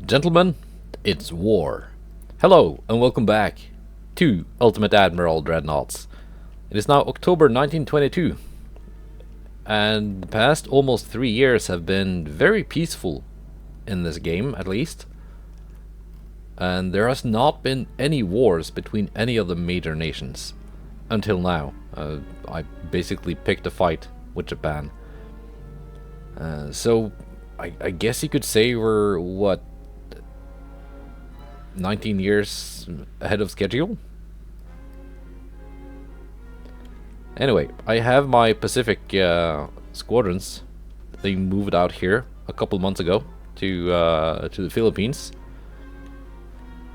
Gentlemen, it's war. Hello and welcome back to Ultimate Admiral Dreadnoughts. It is now October 1922 and the past almost 3 years have been very peaceful in this game, at least. And there has not been any wars between any of the major nations until now. I basically picked a fight with Japan. So I guess you could say we're, what, 19 years ahead of schedule? Anyway, I have my Pacific squadrons. They moved out here a couple months ago to the Philippines.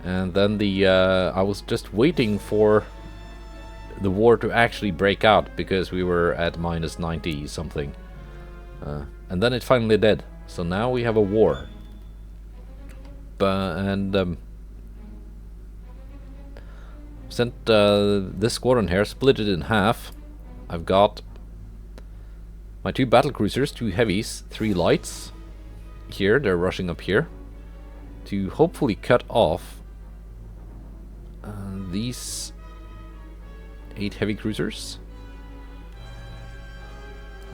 And then I was just waiting for the war to actually break out because we were at minus 90 something. And then it finally did. So now we have a war. Sent this squadron here, split it in half. I've got my 2 battlecruisers, 2 heavies, 3 lights. Here, they're rushing up here to hopefully cut off these 8 heavy cruisers,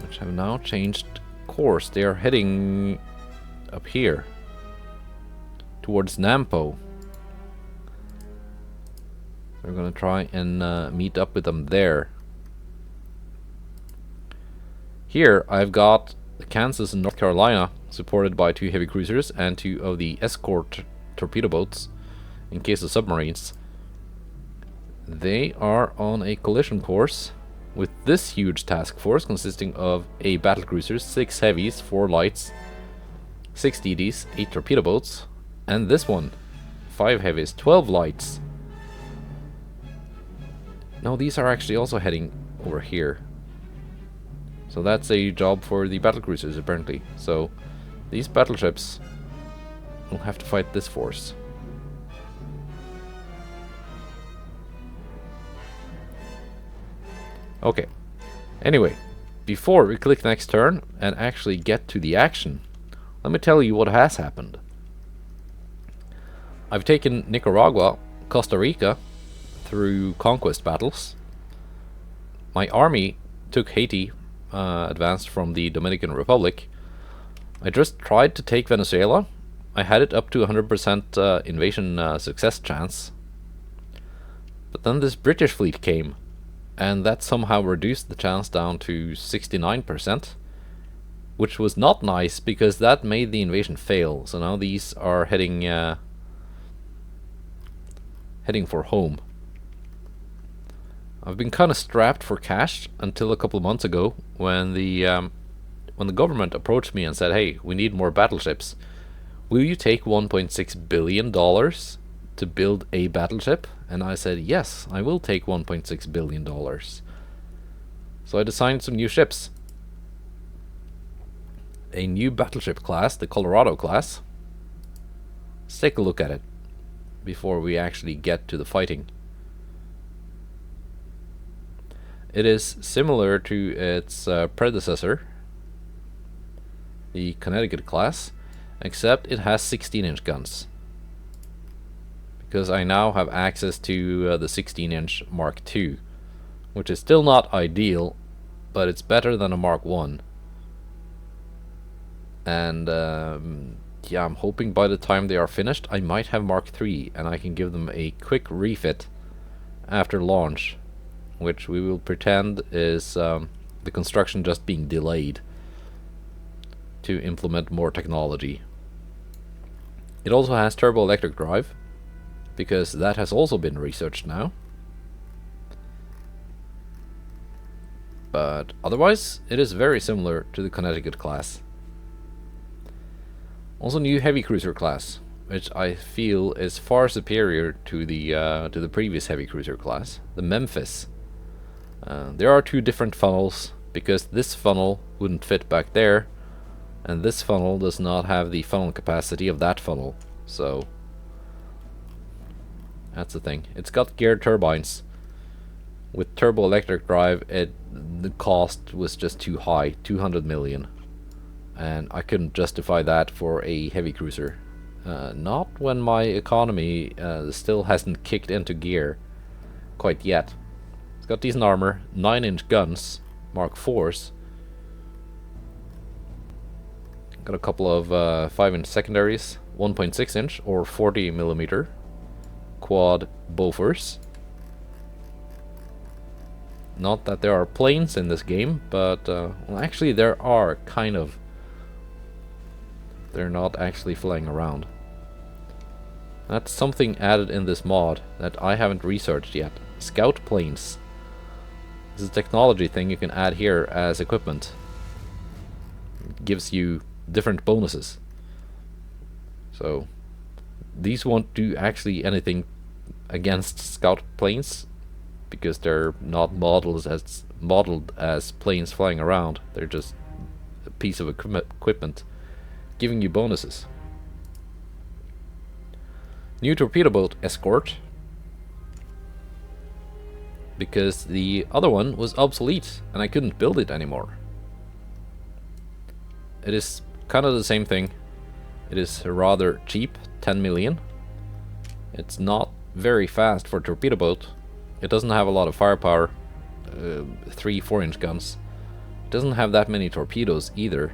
which have now changed course. They are heading up here towards Nampo. We're gonna try and meet up with them there. Here I've got Kansas and North Carolina supported by 2 heavy cruisers and 2 of the escort torpedo boats in case of submarines. They are on a collision course with this huge task force consisting of a battlecruiser, 6 heavies, 4 lights, 6 DDs, 8 torpedo boats, and this one, 5 heavies, 12 lights. No, these are actually also heading over here. So that's a job for the battlecruisers apparently. So these battleships will have to fight this force. Okay. Anyway, before we click next turn and actually get to the action, let me tell you what has happened. I've taken Nicaragua, Costa Rica through conquest battles. My army took Haiti, advanced from the Dominican Republic. I just tried to take Venezuela. I had it up to 100% invasion success chance. But then this British fleet came, and that somehow reduced the chance down to 69%, which was not nice because that made the invasion fail. So now these are heading for home. I've been kind of strapped for cash until a couple of months ago when the government approached me and said, "Hey, we need more battleships. Will you take $1.6 billion to build a battleship?" And I said, "Yes, I will take $1.6 billion. So I designed some new ships. A new battleship class, the Colorado class. Let's take a look at it before we actually get to the fighting. It is similar to its predecessor, the Connecticut class, except it has 16-inch guns. Because I now have access to the 16-inch Mark II, which is still not ideal, but it's better than a Mark I. And yeah, I'm hoping by the time they are finished, I might have Mark III, and I can give them a quick refit after launch, which we will pretend is the construction just being delayed to implement more technology. It also has turbo electric drive, because that has also been researched now. But otherwise, it is very similar to the Connecticut class. Also new heavy cruiser class, which I feel is far superior to the previous heavy cruiser class, the Memphis. There are 2 different funnels because this funnel wouldn't fit back there, and this funnel does not have the funnel capacity of that funnel. So that's the thing. It's got geared turbines. With turbo electric drive, the cost was just too high, 200 million, and I couldn't justify that for a heavy cruiser. Not when my economy still hasn't kicked into gear quite yet. It's got decent armor, 9-inch guns, Mark IVs. Got a couple of 5-inch secondaries, 1.6-inch or 40mm quad Bofors. Not that there are planes in this game, but well, actually there are, kind of. They're not actually flying around. That's something added in this mod that I haven't researched yet. Scout planes. This is a technology thing you can add here as equipment. It gives you different bonuses. So these won't do actually anything against scout planes because they're not modeled as planes flying around. They're just a piece of equipment giving you bonuses. New torpedo boat escort, because the other one was obsolete and I couldn't build it anymore. It is kind of the same thing. It is rather cheap, 10 million. It's not very fast for a torpedo boat. It doesn't have a lot of firepower, 3-4-inch guns. It doesn't have that many torpedoes either.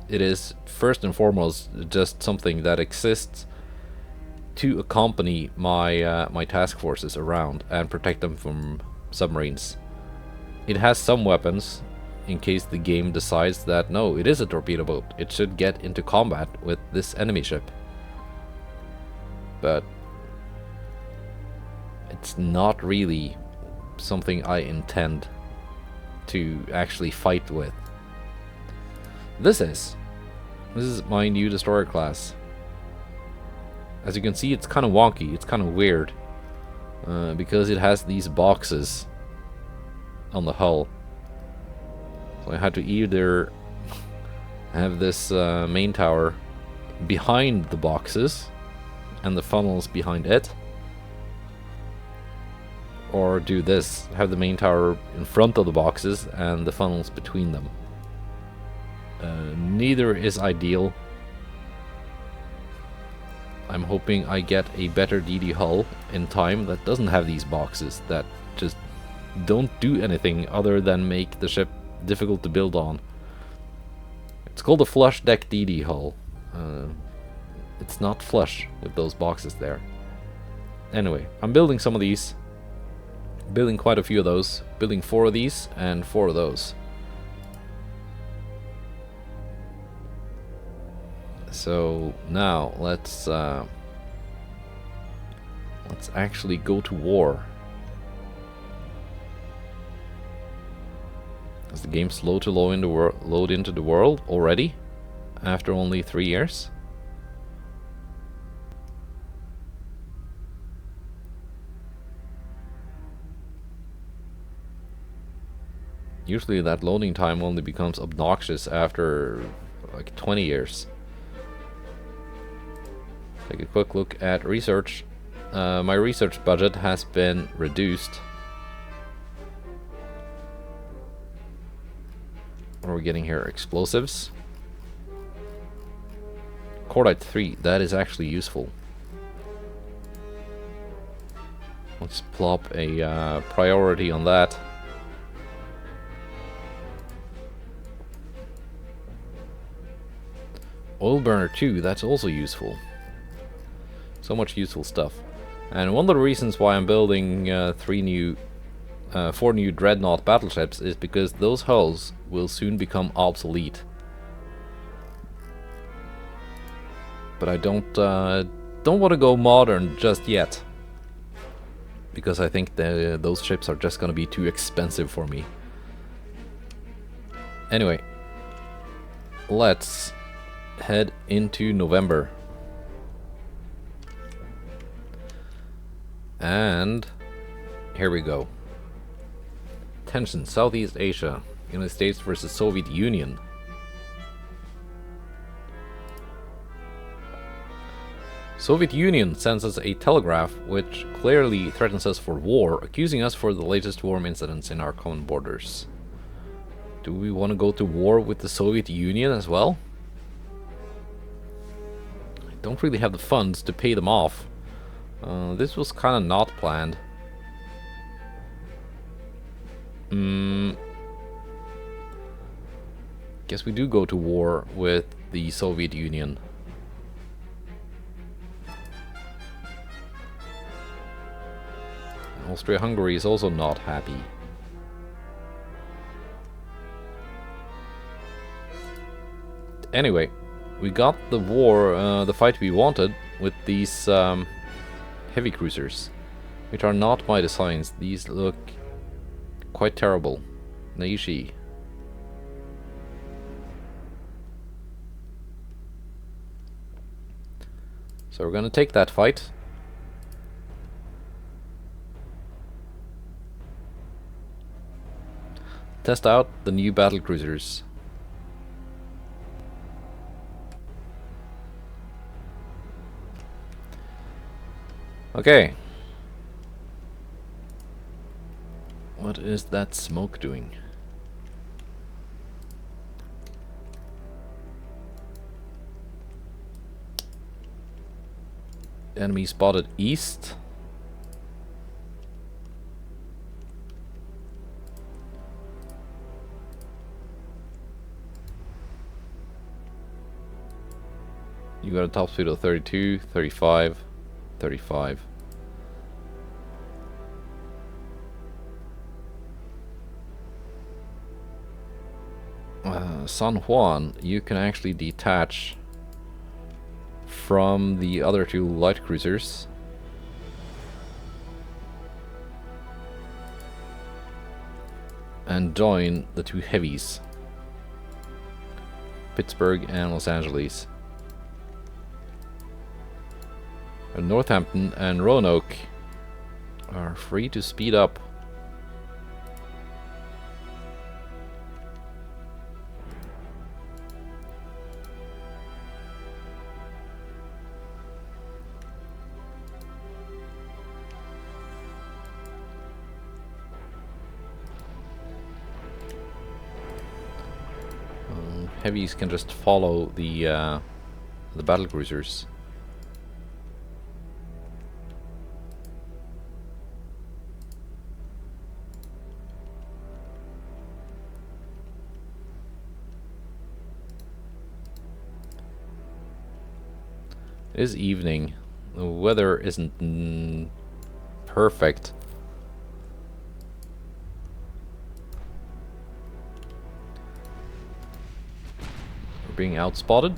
It is first and foremost just something that exists to accompany my my task forces around and protect them from submarines. It has some weapons in case the game decides that no, it is a torpedo boat. It should get into combat with this enemy ship. But it's not really something I intend to actually fight with. This is my new destroyer class. As you can see, it's kind of wonky, it's kind of weird, because it has these boxes on the hull. So I had to either have this main tower behind the boxes and the funnels behind it, or do this, have the main tower in front of the boxes and the funnels between them. Neither is ideal. I'm hoping I get a better DD hull in time that doesn't have these boxes that just don't do anything other than make the ship difficult to build on. It's called a flush deck DD hull. It's not flush with those boxes there. Anyway, I'm building some of these. Building quite a few of those. Building 4 of these and 4 of those. So now let's actually go to war. Is the game slow to load into the world already after only 3 years? Usually that loading time only becomes obnoxious after like 20 years. Take a quick look at research. My research budget has been reduced. What are we getting here? Explosives. Cordite 3, that is actually useful. Let's plop a priority on that. Oil burner 2, that's also useful. So much useful stuff. And one of the reasons why I'm building 4 new Dreadnought battleships is because those hulls will soon become obsolete. But I don't want to go modern just yet, because I think those ships are just going to be too expensive for me. Anyway, let's head into November. And here we go. Tension, Southeast Asia, United States versus Soviet Union. Soviet Union sends us a telegraph which clearly threatens us for war, accusing us for the latest war incidents in our common borders. Do we want to go to war with the Soviet Union as well? don't really have the funds to pay them off. This was kind of not planned. Guess we do go to war with the Soviet Union. Austria-Hungary is also not happy. Anyway, we got the war, the fight we wanted with these heavy cruisers, which are not my designs. These look quite terrible. Naishi. So we're gonna take that fight. Test out the new battlecruisers. Okay. What is that smoke doing? Enemy spotted east. You got a top speed of 32, 35, 35. San Juan, you can actually detach from the other two light cruisers. And join the two heavies. Pittsburgh and Los Angeles. And Northampton and Roanoke are free to speed up. Heavies can just follow the battlecruisers. It is evening. The weather isn't perfect. We're being outspotted.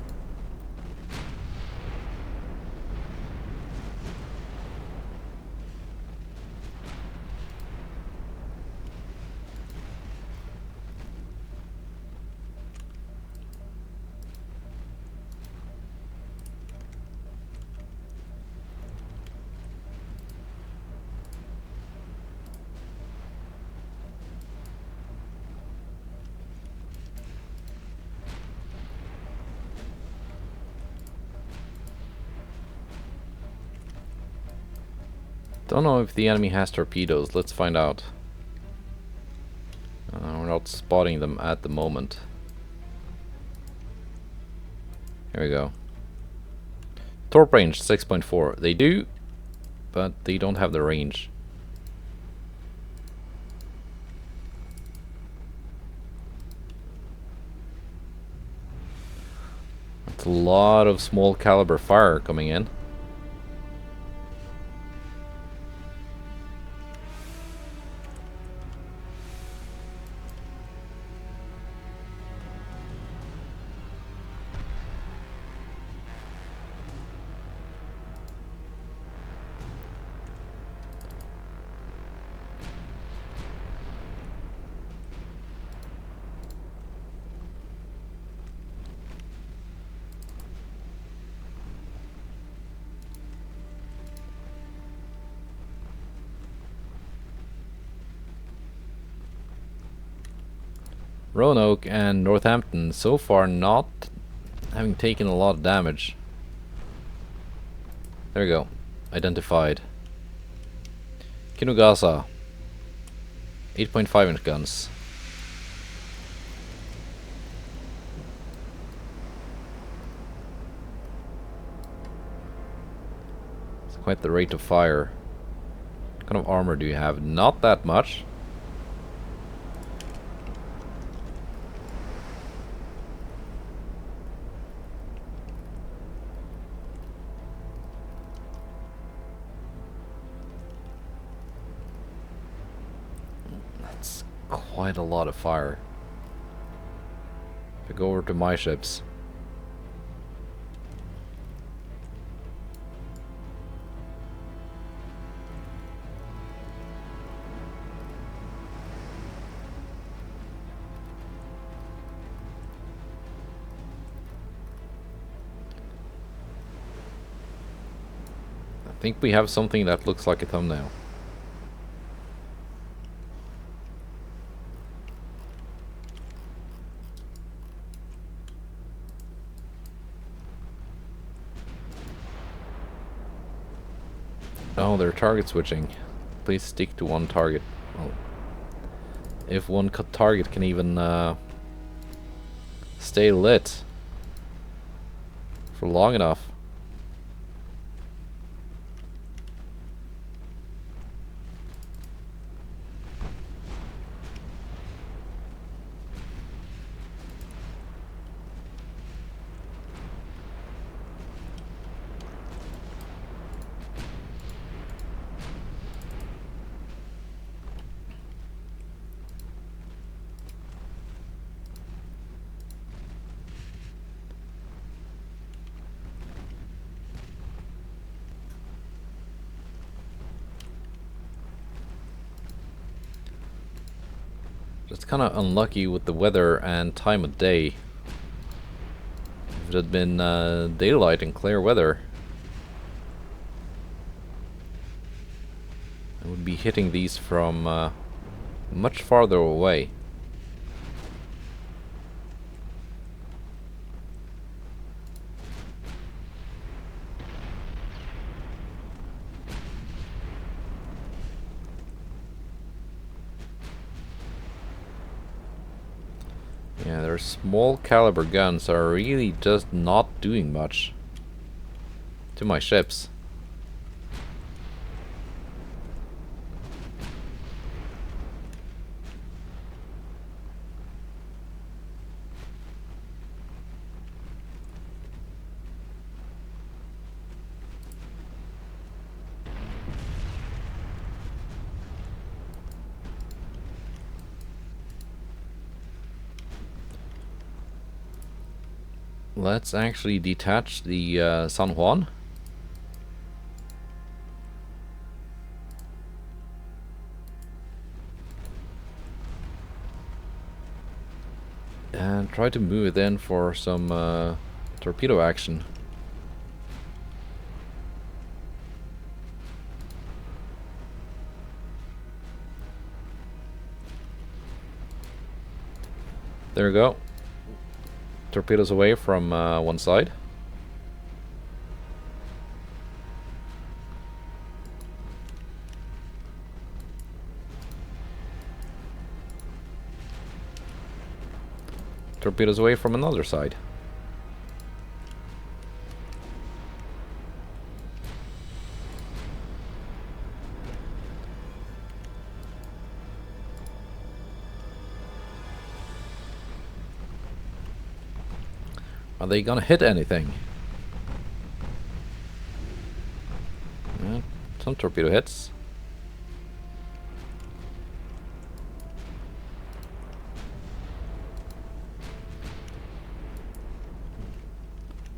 Don't know if the enemy has torpedoes. Let's find out. We're not spotting them at the moment. Here we go. Torp range 6.4. They do, but they don't have the range. That's a lot of small caliber fire coming in. Roanoke and Northampton so far not having taken a lot of damage. There we go. Identified. Kinugasa. 8.5 inch guns. It's quite the rate of fire. What kind of armor do you have? Not that much. That's quite a lot of fire. If I go over to my ships. I think we have something that looks like a thumbnail. Oh, they're target switching. Please stick to one target. Well, if one target can even stay lit for long enough. It's kind of unlucky with the weather and time of day. If it had been daylight and clear weather, I would be hitting these from much farther away. Yeah, their small caliber guns are really just not doing much to my ships. Let's actually detach the San Juan. And try to move it in for some torpedo action. There we go. Torpedoes away from one side. Torpedoes away from another side. Are they gonna hit anything? Yeah, some torpedo hits.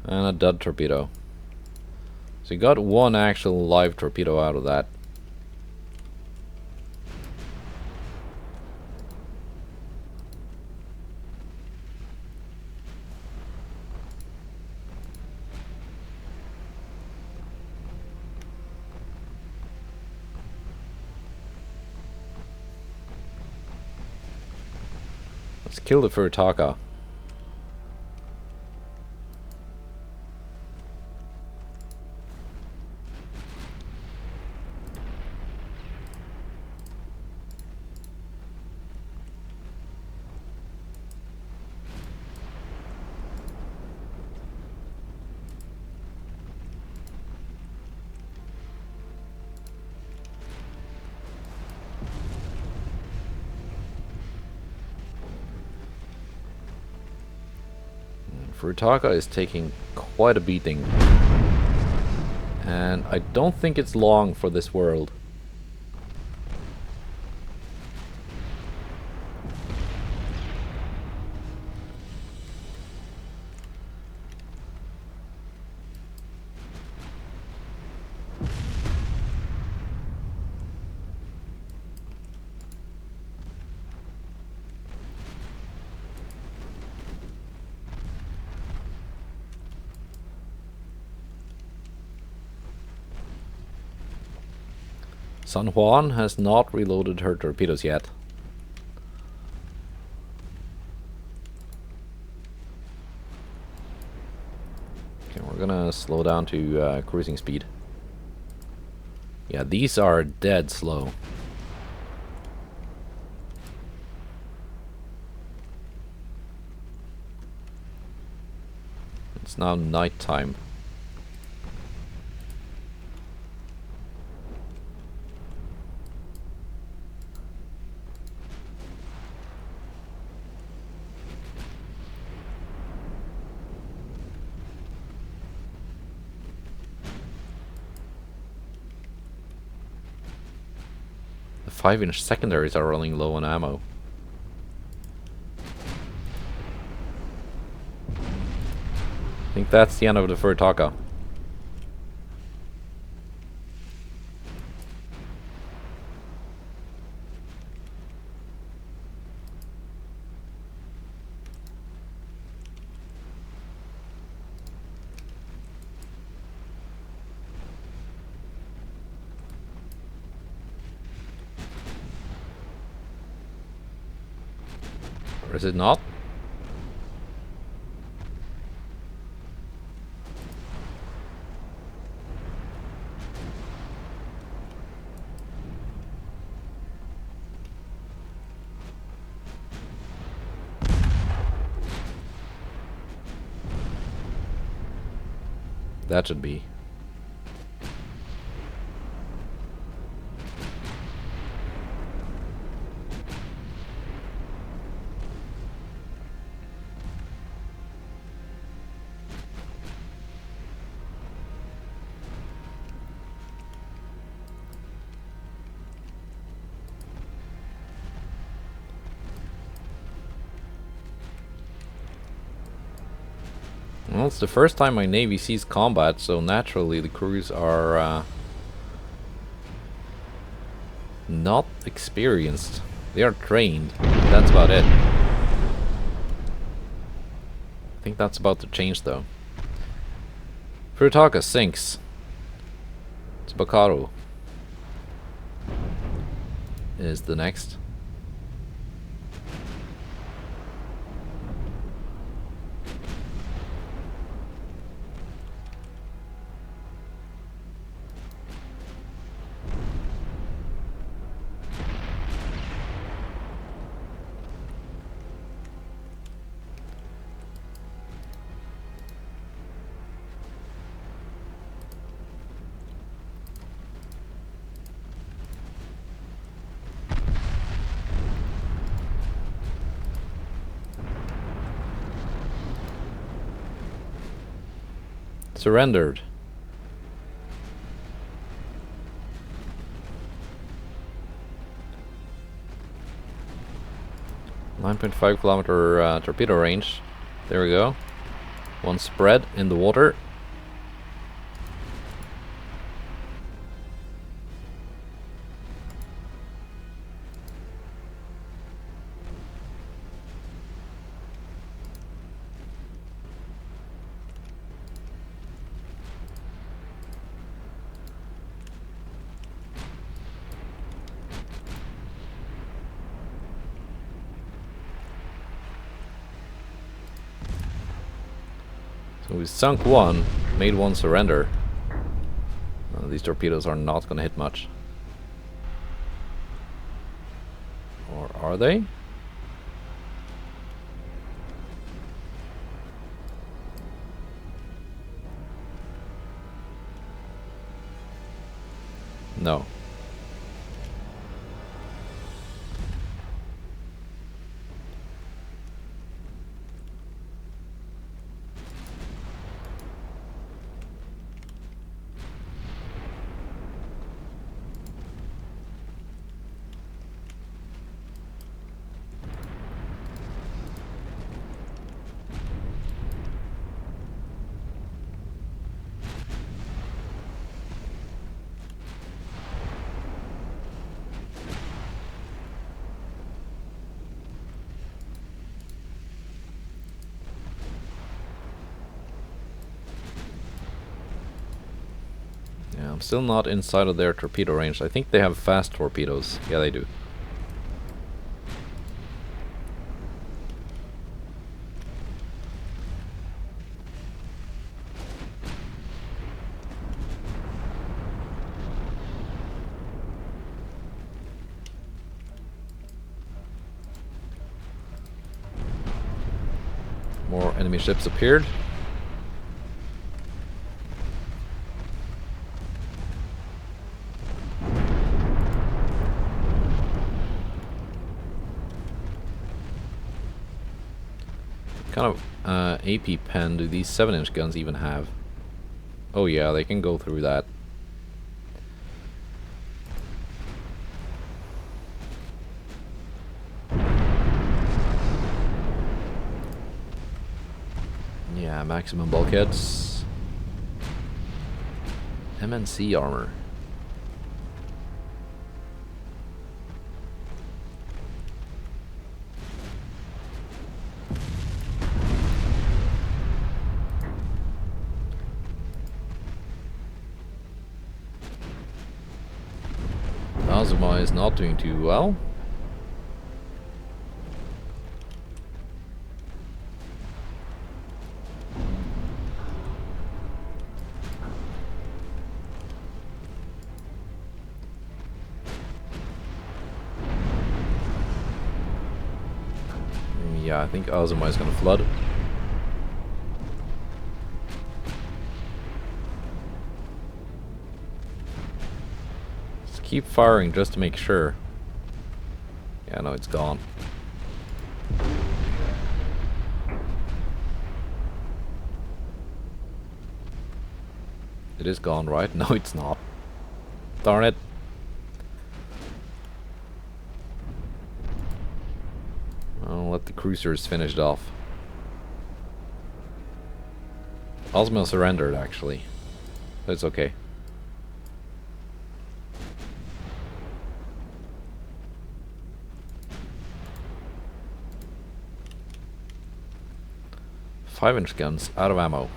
And a dud torpedo. So you got one actual live torpedo out of that. Let's kill the Furitaka. Furutaka is taking quite a beating. And I don't think it's long for this world. San Juan has not reloaded her torpedoes yet. Okay, we're gonna slow down to cruising speed. Yeah, these are dead slow. It's now night time. The 5-inch secondaries are running low on ammo. I think that's the end of the Furutaka. Or is it not? That should be. Well, it's the first time my navy sees combat, so naturally the crews are not experienced. They are trained. That's about it. I think that's about to change though. Furutaka sinks. Tsubakaru is the next. Surrendered. .5 kilometer torpedo range. There we go. One spread in the water. So we sunk one, made one surrender. These torpedoes are not going to hit much. Or are they? No. I'm still not inside of their torpedo range. I think they have fast torpedoes. Yeah, they do. More enemy ships appeared. What kind of AP pen do these 7-inch guns even have? Oh yeah, they can go through that. Yeah, maximum bulkheads. MNC armor. Azuma is not doing too well. Yeah, I think Azuma is gonna flood. Just keep firing just to make sure. Yeah, no, it's gone. It is gone, right? No, it's not. Darn it. I'll let the cruisers finish it off. Osmo surrendered, actually. That's okay. Five-inch guns out of ammo.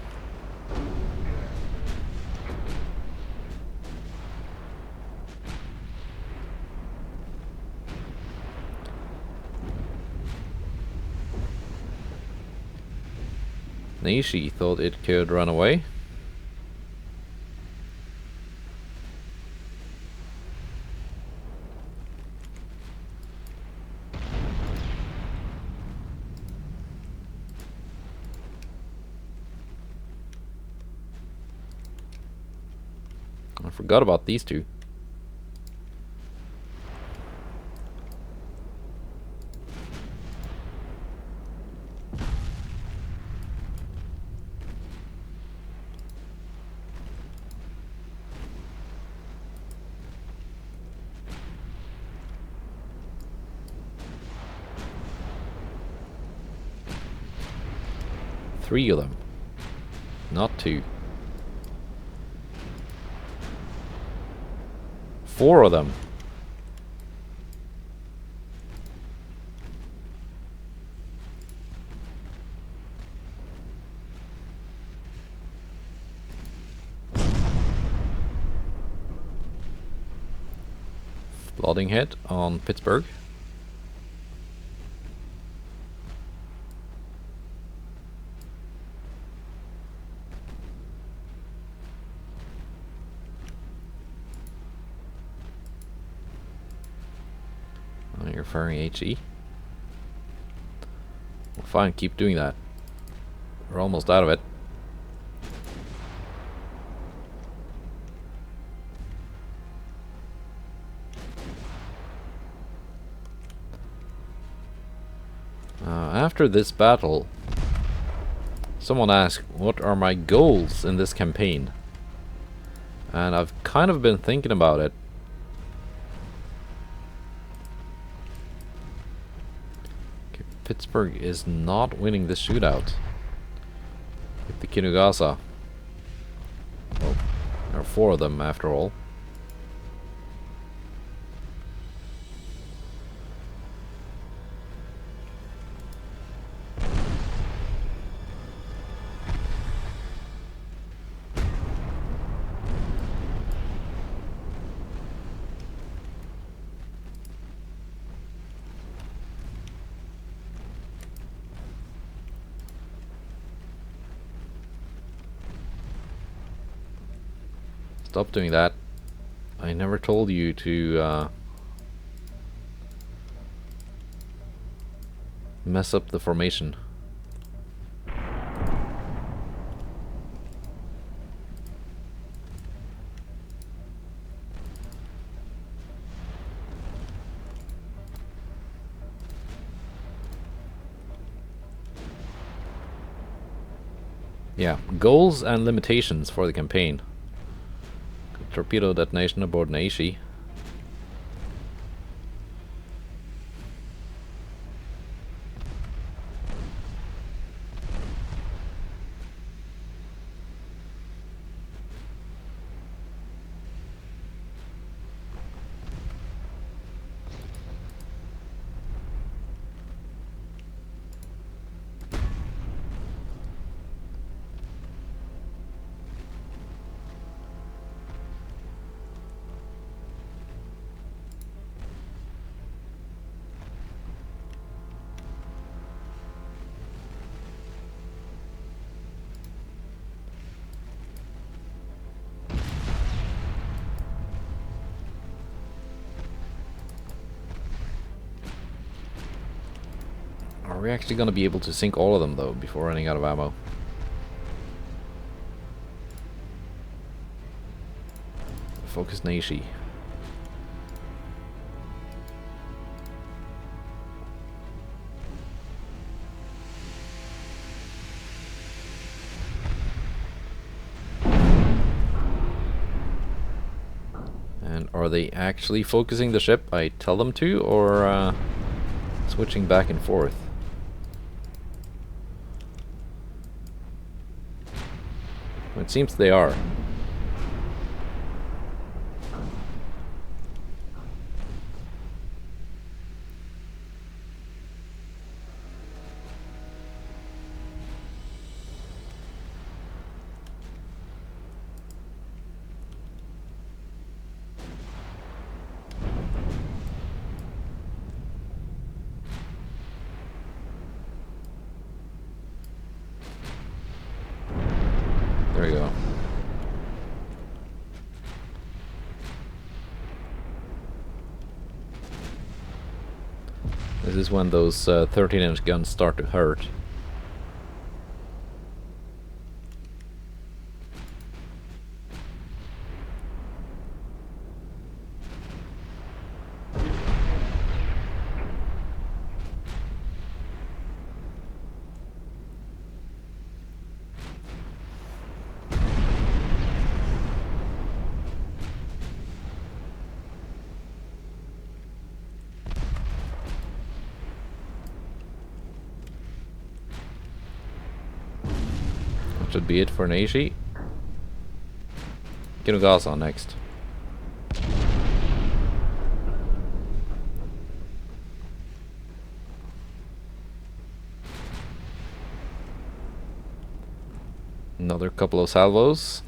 Nishi thought it could run away. I forgot about these two. Three of them, not two. Four of them. Flooding hit on Pittsburgh. You're firing HE. Well, fine, keep doing that. We're almost out of it. After this battle, someone asked, what are my goals in this campaign? And I've kind of been thinking about it. Pittsburgh is not winning this shootout with the Kinugasa. Well, there are four of them after all. Stop doing that. I never told you to mess up the formation. Yeah, goals and limitations for the campaign. Torpedo detonation aboard Naishi. Are we actually going to be able to sink all of them though before running out of ammo? Focus Naishi. And are they actually focusing the ship I tell them to, or switching back and forth? It seems they are. There we go. This is when those 13-inch guns start to hurt. Should be it for Naishi. Kinugasa next. Another couple of salvos.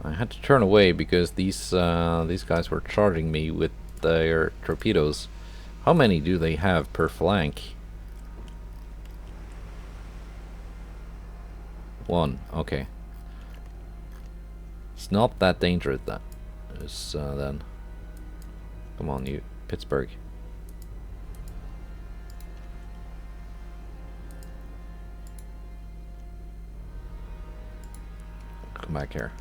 I had to turn away because these guys were charging me with their torpedoes. How many do they have per flank? One. Okay. It's not that dangerous. That is then. Come on, you Pittsburgh. Come back here.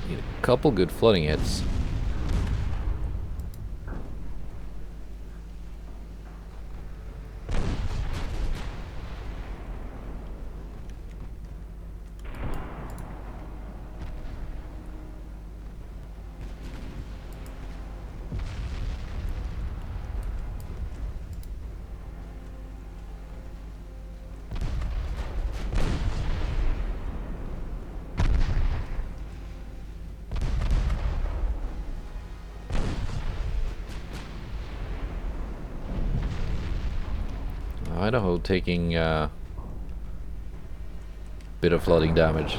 Need a couple good flooding hits. Idaho taking a bit of flooding damage.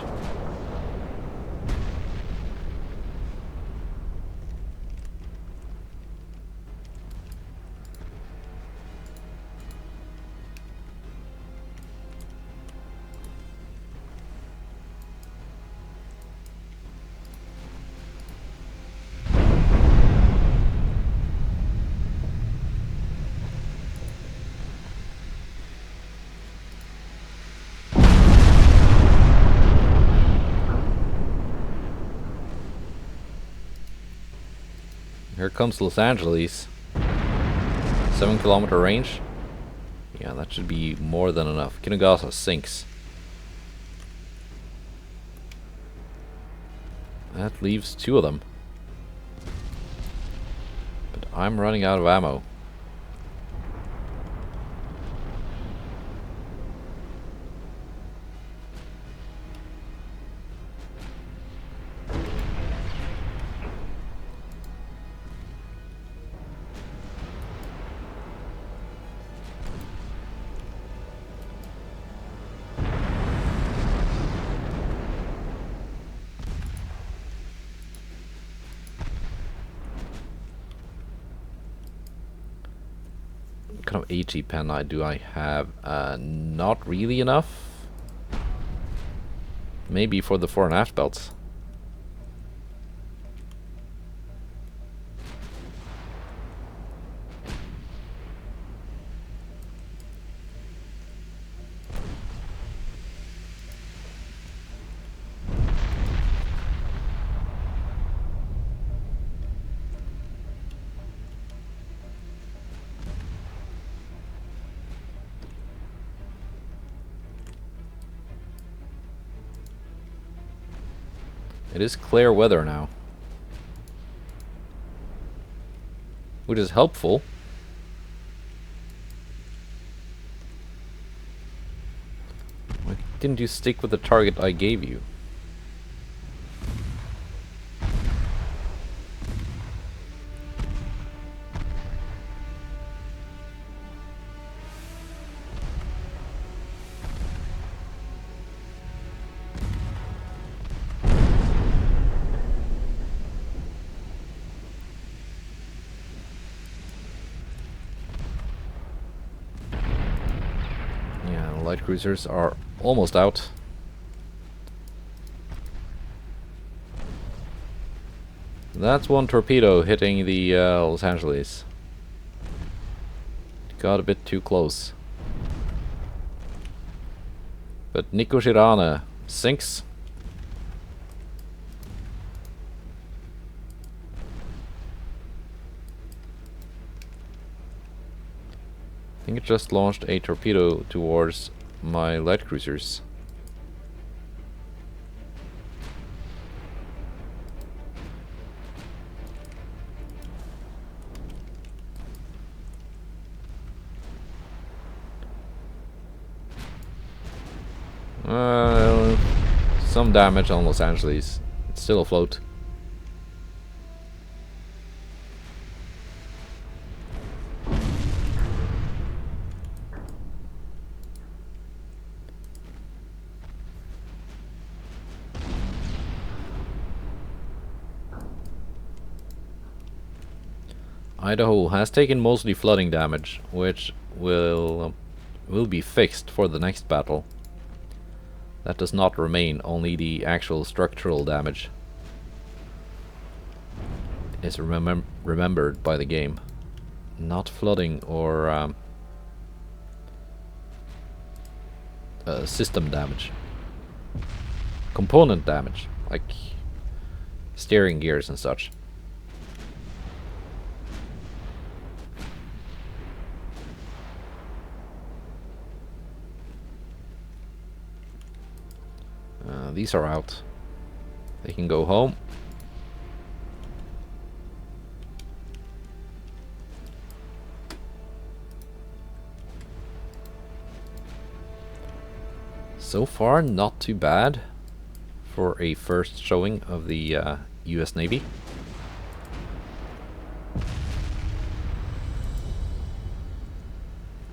Here comes Los Angeles. 7-kilometer range. Yeah, that should be more than enough. Kinugasa sinks. That leaves 2 of them. But I'm running out of ammo. What kind of AT pen do I have? Not really enough. Maybe for the fore and aft belts. It is clear weather now, which is helpful. Why didn't you stick with the target I gave you? Light cruisers are almost out. That's one torpedo hitting the Los Angeles. Got a bit too close. But Nico Girana sinks. I think it just launched a torpedo towards my light cruisers. Some damage on Los Angeles. It's still afloat. Idaho has taken mostly flooding damage, which will be fixed for the next battle. That does not remain, only the actual structural damage is remembered by the game. Not flooding or system damage. Component damage, like steering gears and such. These are out. They can go home. So far, not too bad for a first showing of the US Navy.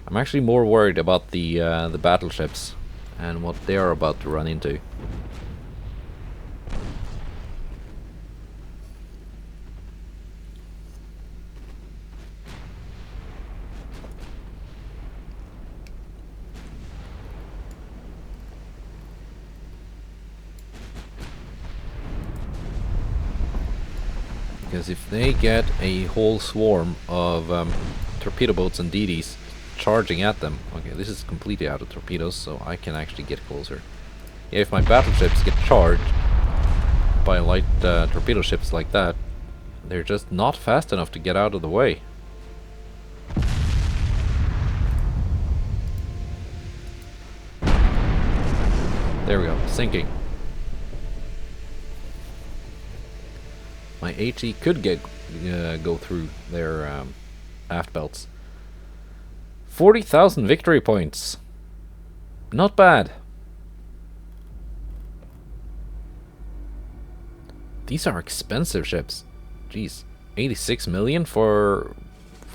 I'm actually more worried about the battleships and what they are about to run into. Because if they get a whole swarm of torpedo boats and DDs charging at them... Okay, this is completely out of torpedoes, so I can actually get closer. Yeah, if my battleships get charged by light torpedo ships like that, they're just not fast enough to get out of the way. There we go, sinking. My HE could go through their aft belts. 40,000 victory points. Not bad. These are expensive ships. Jeez, 86 million for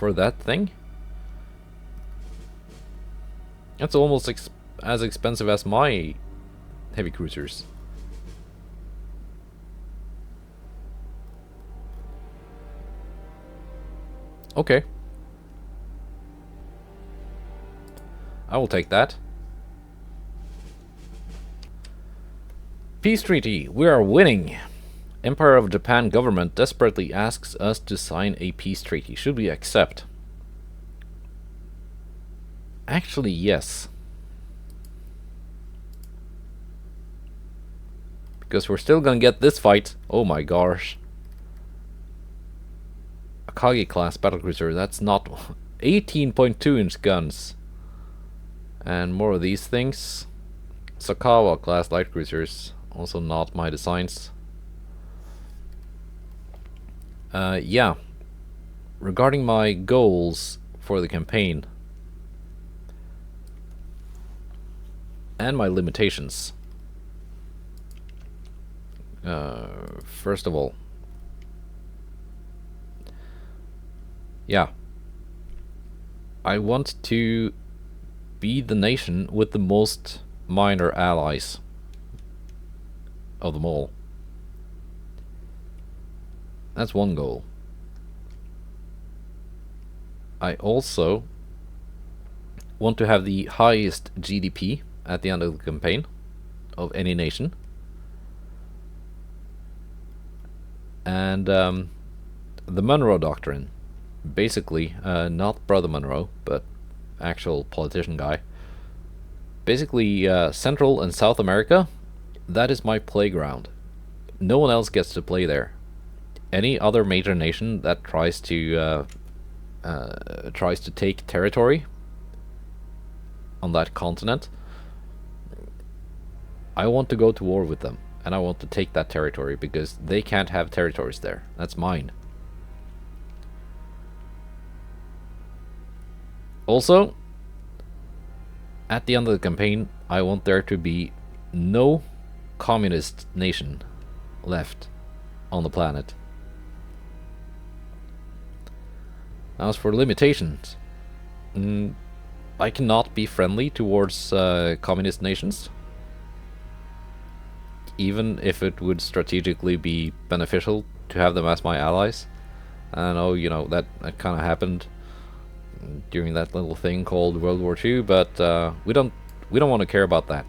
that thing? That's almost as expensive as my heavy cruisers. Okay. I will take that. Peace treaty. We are winning. Empire of Japan government desperately asks us to sign a peace treaty. Should we accept? Actually, yes. Because we're still gonna get this fight. Oh my gosh. Akagi class battlecruiser, that's not 18.2 inch guns. And more of these things. Sakawa class light cruisers, also not my designs. Yeah. Regarding my goals for the campaign and my limitations. First of all, yeah, I want to be the nation with the most minor allies of them all. That's one goal. I also want to have the highest GDP at the end of the campaign of any nation. And the Munro Doctrine. Basically, not BrotherMunro, but actual politician guy. Basically, Central and South America, that is my playground. No one else gets to play there. Any other major nation that tries to take territory on that continent, I want to go to war with them, and I want to take that territory because they can't have territories there. That's mine. Also, at the end of the campaign, I want there to be no communist nation left on the planet. As for limitations, I cannot be friendly towards communist nations, even if it would strategically be beneficial to have them as my allies. I know, you know, that kind of happened during that little thing called World War II, but we don't want to care about that.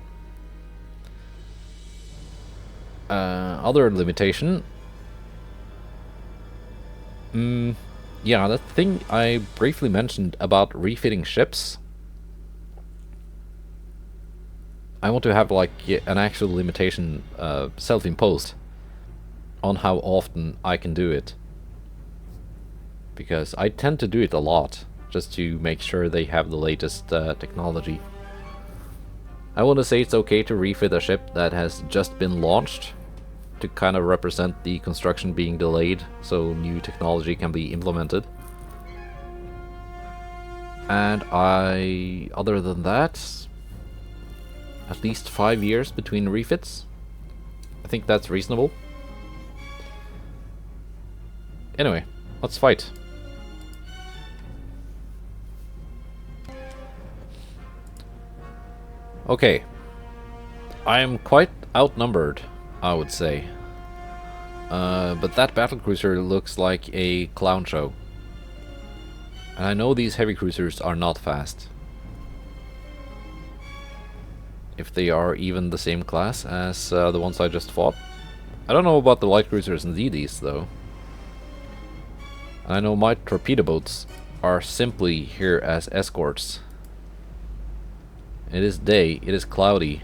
Other limitation, yeah, that thing I briefly mentioned about refitting ships. I want to have like an actual limitation self-imposed. on how often I can do it. Because I tend to do it a lot, just to make sure they have the latest technology. I want to say it's okay to refit a ship that has just been launched, to kind of represent the construction being delayed, so new technology can be implemented. And other than that, at least 5 years between refits. I think that's reasonable. Anyway, let's fight. Okay. I am quite outnumbered, I would say. But that battlecruiser looks like a clown show. And I know these heavy cruisers are not fast. If they are even the same class as the ones I just fought. I don't know about the light cruisers and DDs though. And I know my torpedoboats are simply here as escorts. It is day, it is cloudy.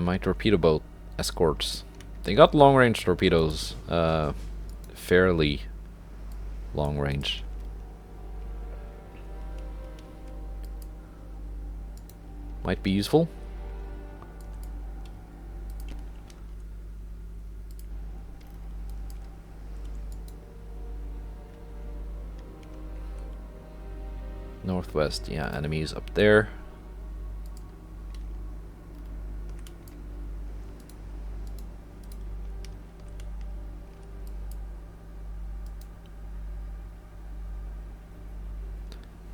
My torpedo boat escorts. They got long-range torpedoes, fairly long-range. Might be useful. Northwest, yeah, enemies up there.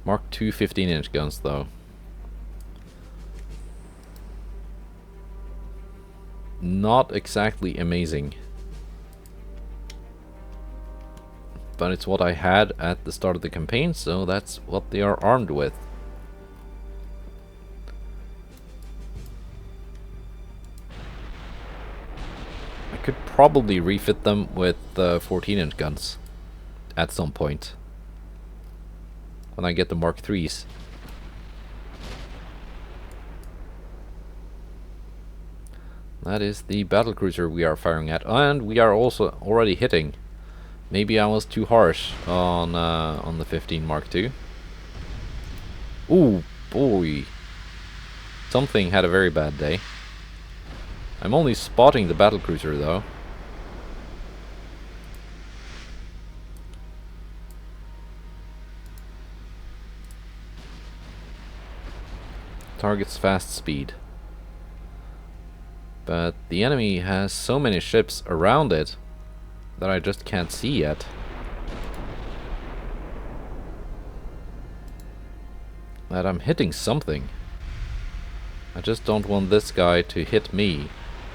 Mark II 15-inch guns, though. Not exactly amazing. But it's what I had at the start of the campaign, so that's what they are armed with. I could probably refit them with 14-inch guns at some point. When I get the Mark IIIs. That is the battlecruiser we are firing at, and we are also already hitting. Maybe I was too harsh on the 15 Mark II. Ooh, boy. Something had a very bad day. I'm only spotting the battlecruiser though. Target's fast speed. But the enemy has so many ships around it that I just can't see yet. That I'm hitting something. I just don't want this guy to hit me.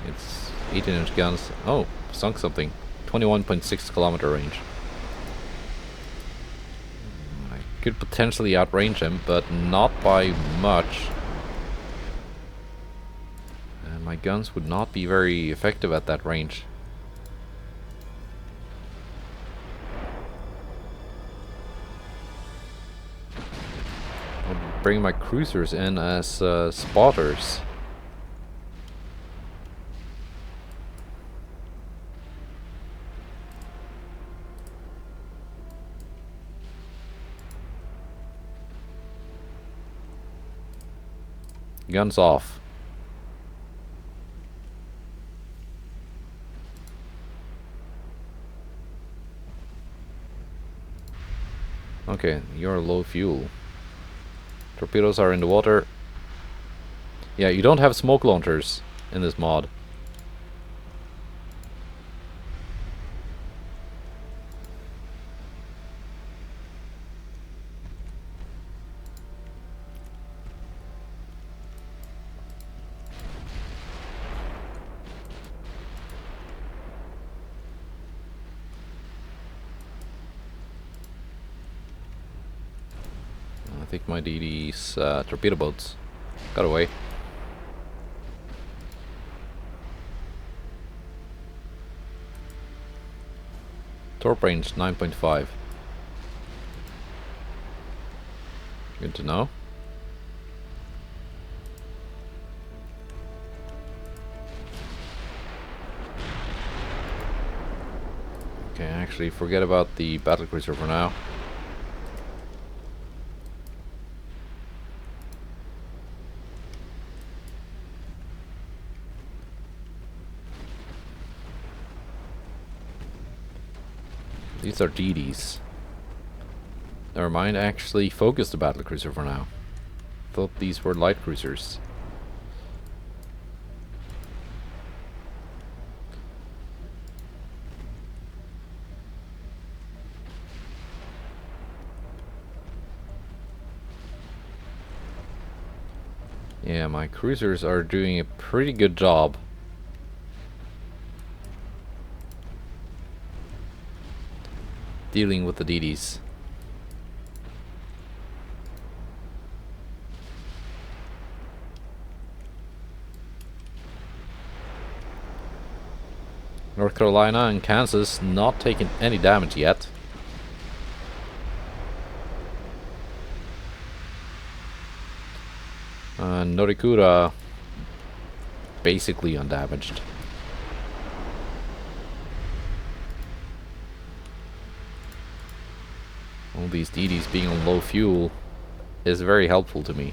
It's 18-inch guns. Oh, sunk something. 21.6 kilometer range. I could potentially outrange him, but not by much. And my guns would not be very effective at that range. I'll bring my cruisers in as spotters. Guns off. Okay, you're low fuel. Torpedoes are in the water. Yeah, you don't have smoke launchers in this mod. I think my DD's torpedo boats got away. Torp range 9.5. Good to know. actually forget about the battlecruiser for now. These are DDs. Never mind, actually focus the battlecruiser for now. Thought these were light cruisers. Yeah, my cruisers are doing a pretty good job. Dealing with the DDs. North Carolina and Kansas not taking any damage yet. Norikura basically undamaged. All these DDs being on low fuel is very helpful to me.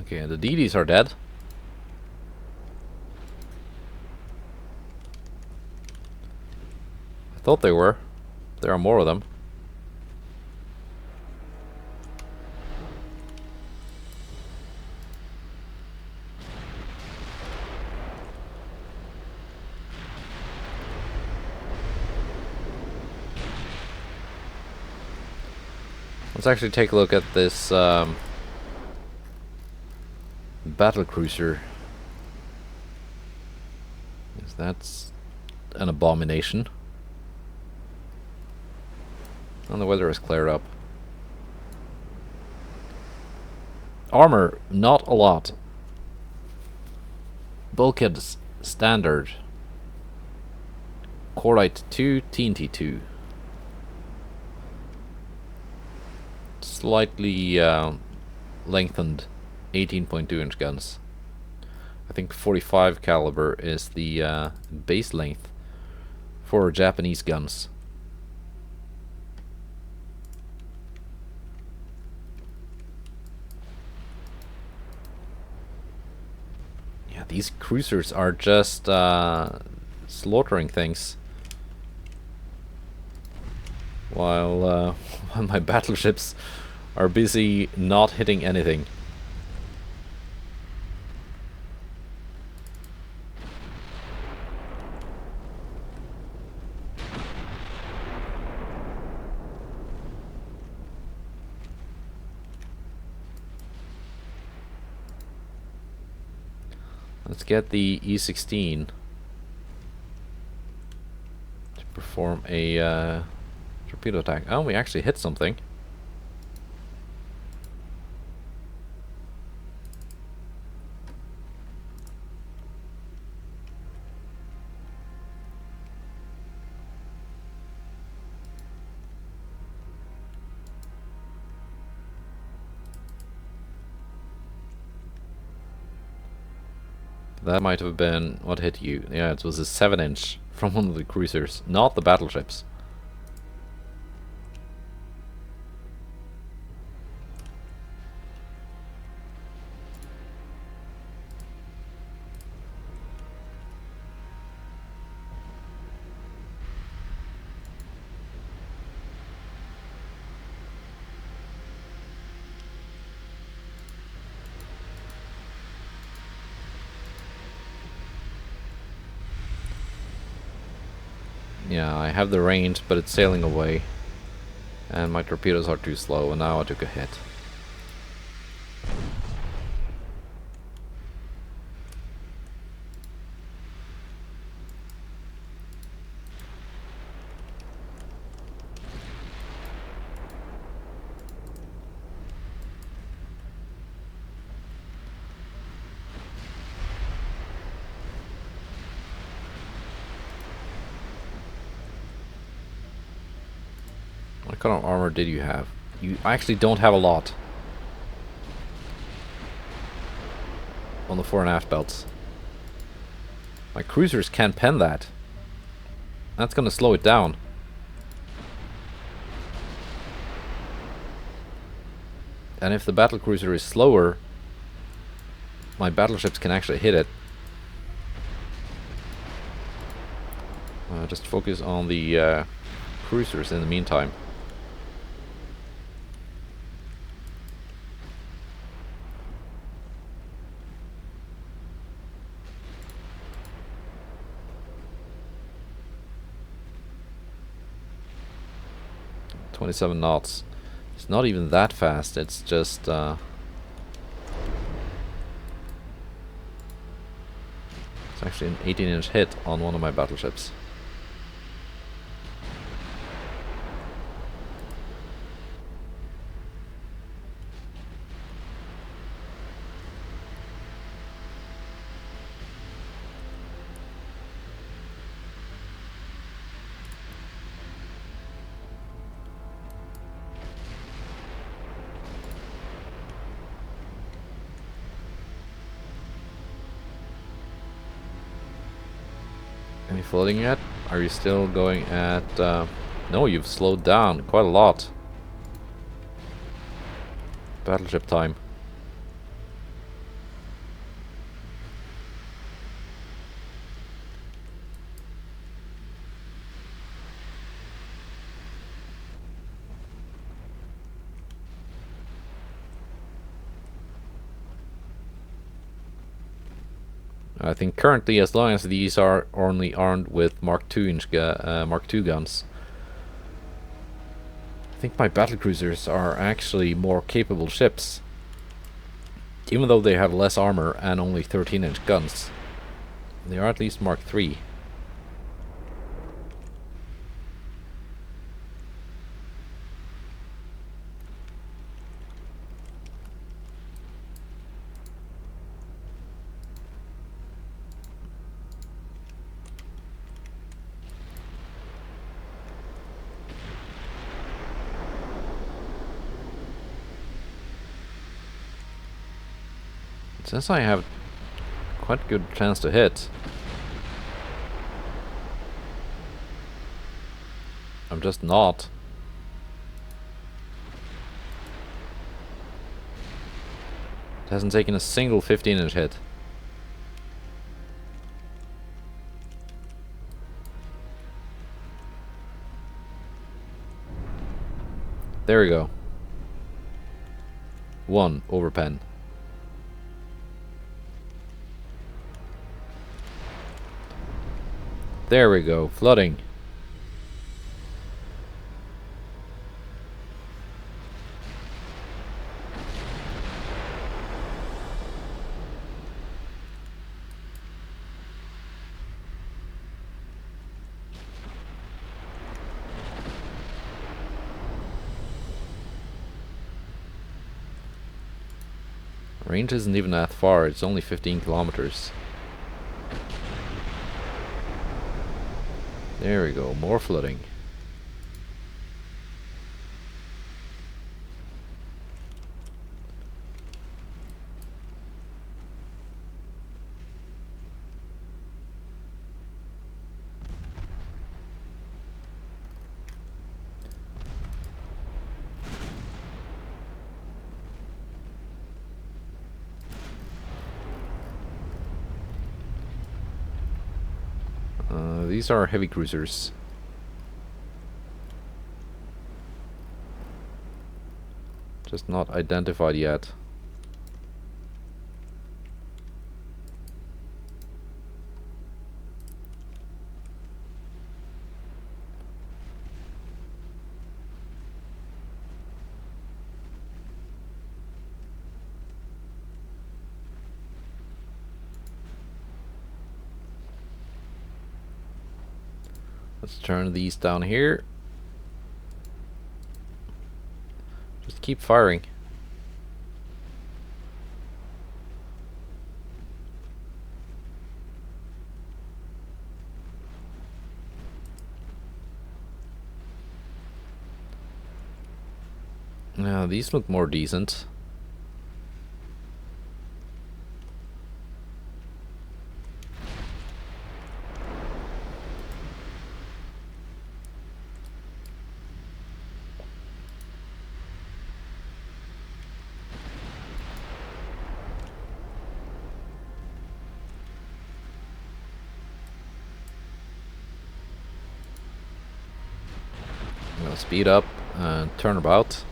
Okay, the DDs are dead. I thought they were. There are more of them. Let's actually take a look at this battlecruiser. Yes, that's an abomination. And the weather is cleared up. Armor, not a lot. Bulkheads, standard. Cordite 2, TNT 2. Slightly lengthened 18.2 inch guns. I think 45 caliber is the base length for Japanese guns. Yeah, these cruisers are just slaughtering things, while my battleships are busy not hitting anything. Let's get the E-16 to perform a torpedo attack. Oh, we actually hit something. That might have been what hit you. Yeah, it was a 7-inch from one of the cruisers, not the battleships. Yeah, I have the range, but it's sailing away. And my torpedoes are too slow, and now I took a hit. What kind of armor did you have? You actually don't have a lot on the fore and aft belts. My cruisers can't pen that. That's gonna slow it down. And if the battlecruiser is slower, my battleships can actually hit it. Just focus on the cruisers in the meantime. .27 knots. It's not even that fast. It's just it's actually an 18-inch hit on one of my battleships. Any floating yet? Are you still going at... no, you've slowed down quite a lot. Battleship time. I think currently, as long as these are only armed with Mark II guns, I think my battlecruisers are actually more capable ships. Even though they have less armor and only 13-inch guns, they are at least Mark III. Since I have quite good chance to hit, I'm just not. It hasn't taken a single 15-inch hit. There we go. 1 over pen. There we go, flooding. Range isn't even that far, it's only 15 kilometers. There we go, more flooding. These are heavy cruisers. Just not identified yet. Let's turn these down here. Just keep firing. Now these look more decent. I'm gonna speed up and turn about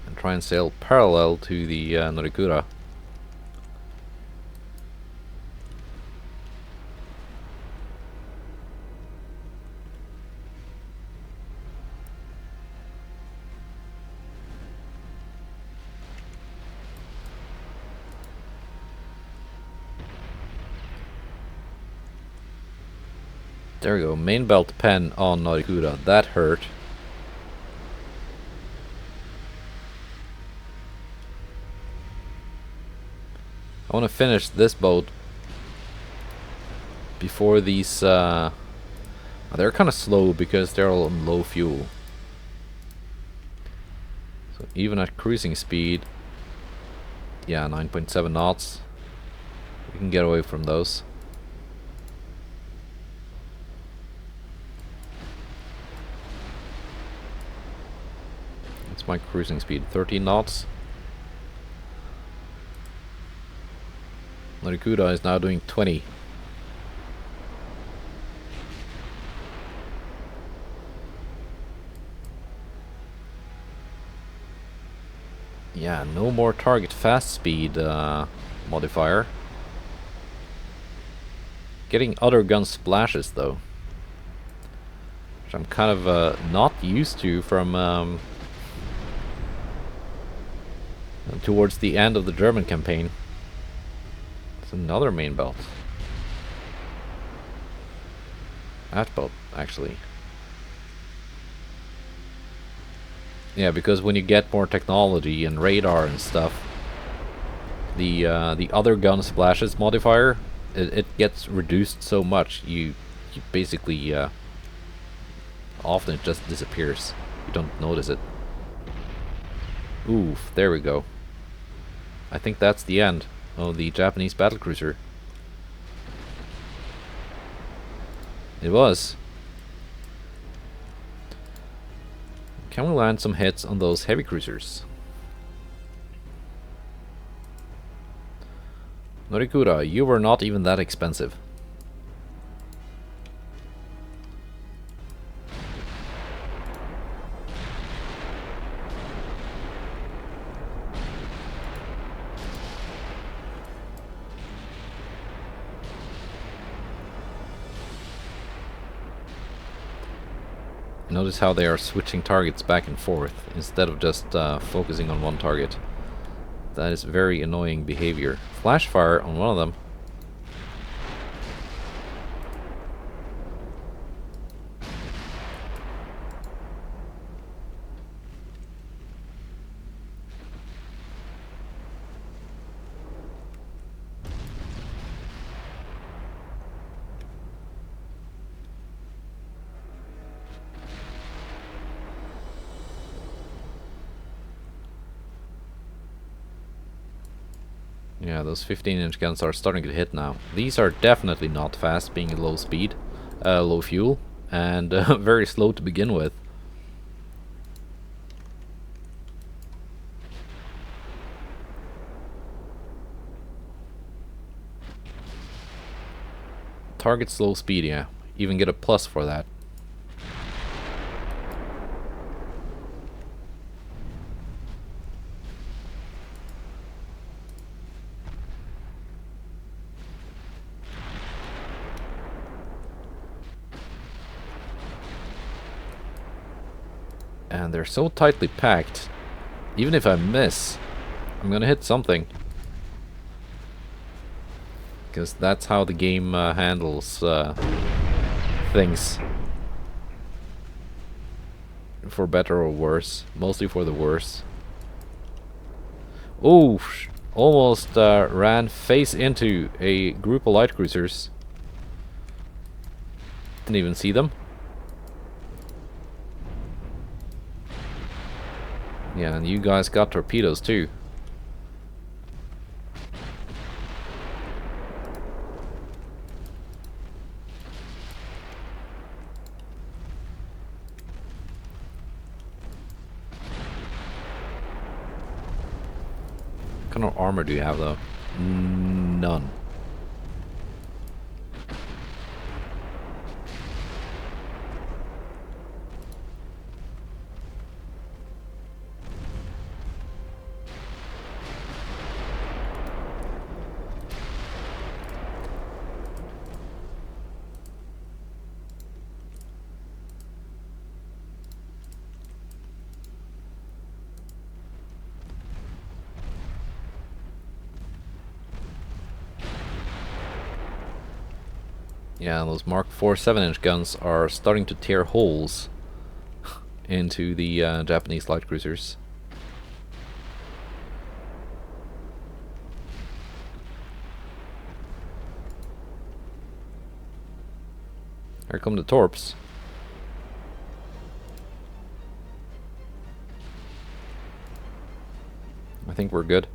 and try and sail parallel to the Norikura. There we go, main belt pen on Norikura. That hurt. I want to finish this boat before these... they're kind of slow because they're all on low fuel. So even at cruising speed, yeah, 9.7 knots, we can get away from those. That's my cruising speed, 13 knots. Norikuda is now doing 20. Yeah, no more target fast speed modifier. Getting other gun splashes though, which I'm kind of not used to from towards the end of the German campaign. It's another main belt. That boat, actually. Yeah, because when you get more technology and radar and stuff, the other gun splashes modifier, it gets reduced so much you basically often it just disappears. You don't notice it. Oof, there we go. I think that's the end of the Japanese battlecruiser. It was. Can we land some hits on those heavy cruisers? Norikura, you were not even that expensive. Notice how they are switching targets back and forth instead of just focusing on one target. That is very annoying behavior. Flash fire on one of them. Yeah, those 15-inch guns are starting to hit now. These are definitely not fast, being low speed, low fuel, and very slow to begin with. Target slow speed, yeah. Even get a plus for that. And they're so tightly packed, even if I miss, I'm gonna hit something. Because that's how the game handles things. for better or worse. Mostly for the worse. Oh, almost ran face into a group of light cruisers. Didn't even see them. Yeah, and you guys got torpedoes too. What kind of armor do you have though? None. Yeah, those Mark IV 7-inch guns are starting to tear holes into the Japanese light cruisers. Here come the torps. I think we're good.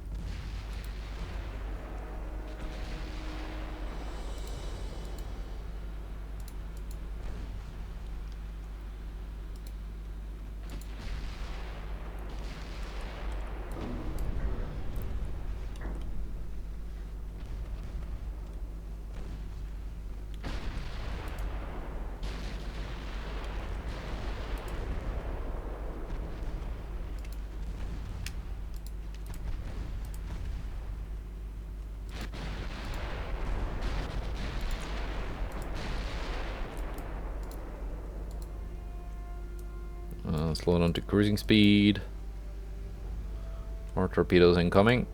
Slow down to cruising speed. More torpedoes incoming.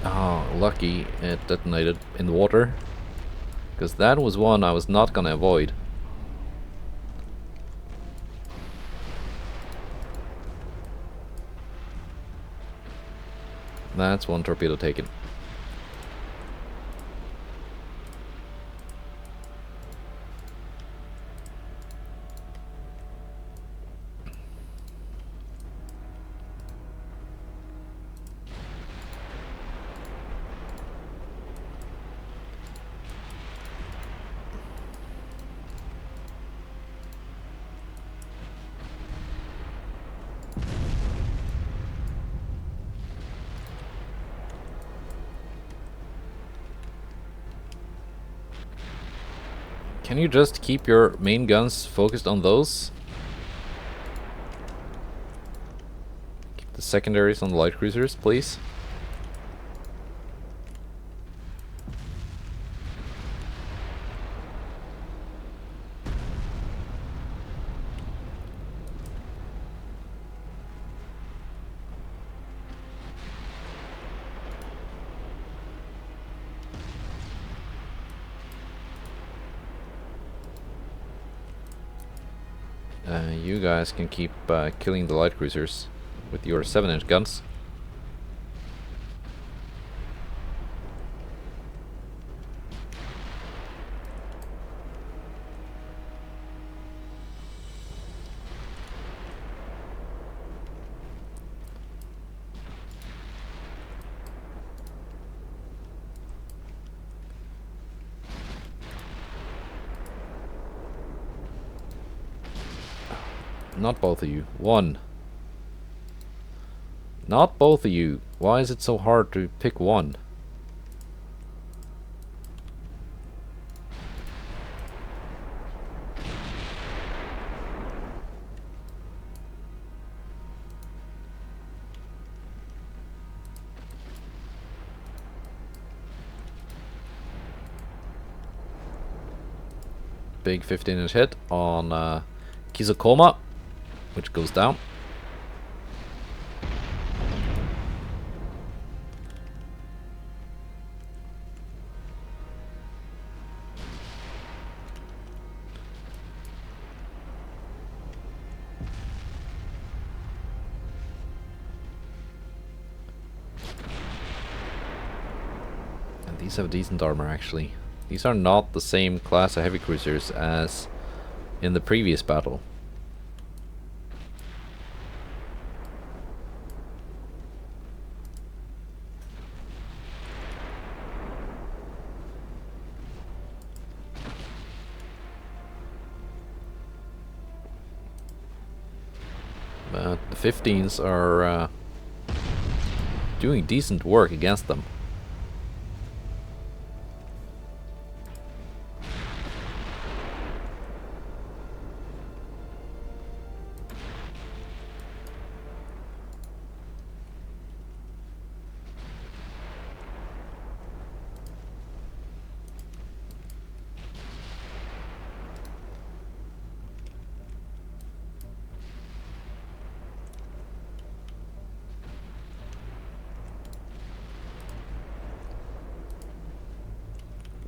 Oh, lucky it detonated in the water, because that was one I was not gonna avoid. That's one torpedo taken. Can you just keep your main guns focused on those? Keep the secondaries on the light cruisers, please. You guys can keep killing the light cruisers with your 7-inch guns. Not both of you. One. Not both of you. Why is it so hard to pick one? big 15-inch hit on Kizokoma, which goes down. And these have decent armor, actually. These are not the same class of heavy cruisers as in the previous battle. But the 15s are doing decent work against them.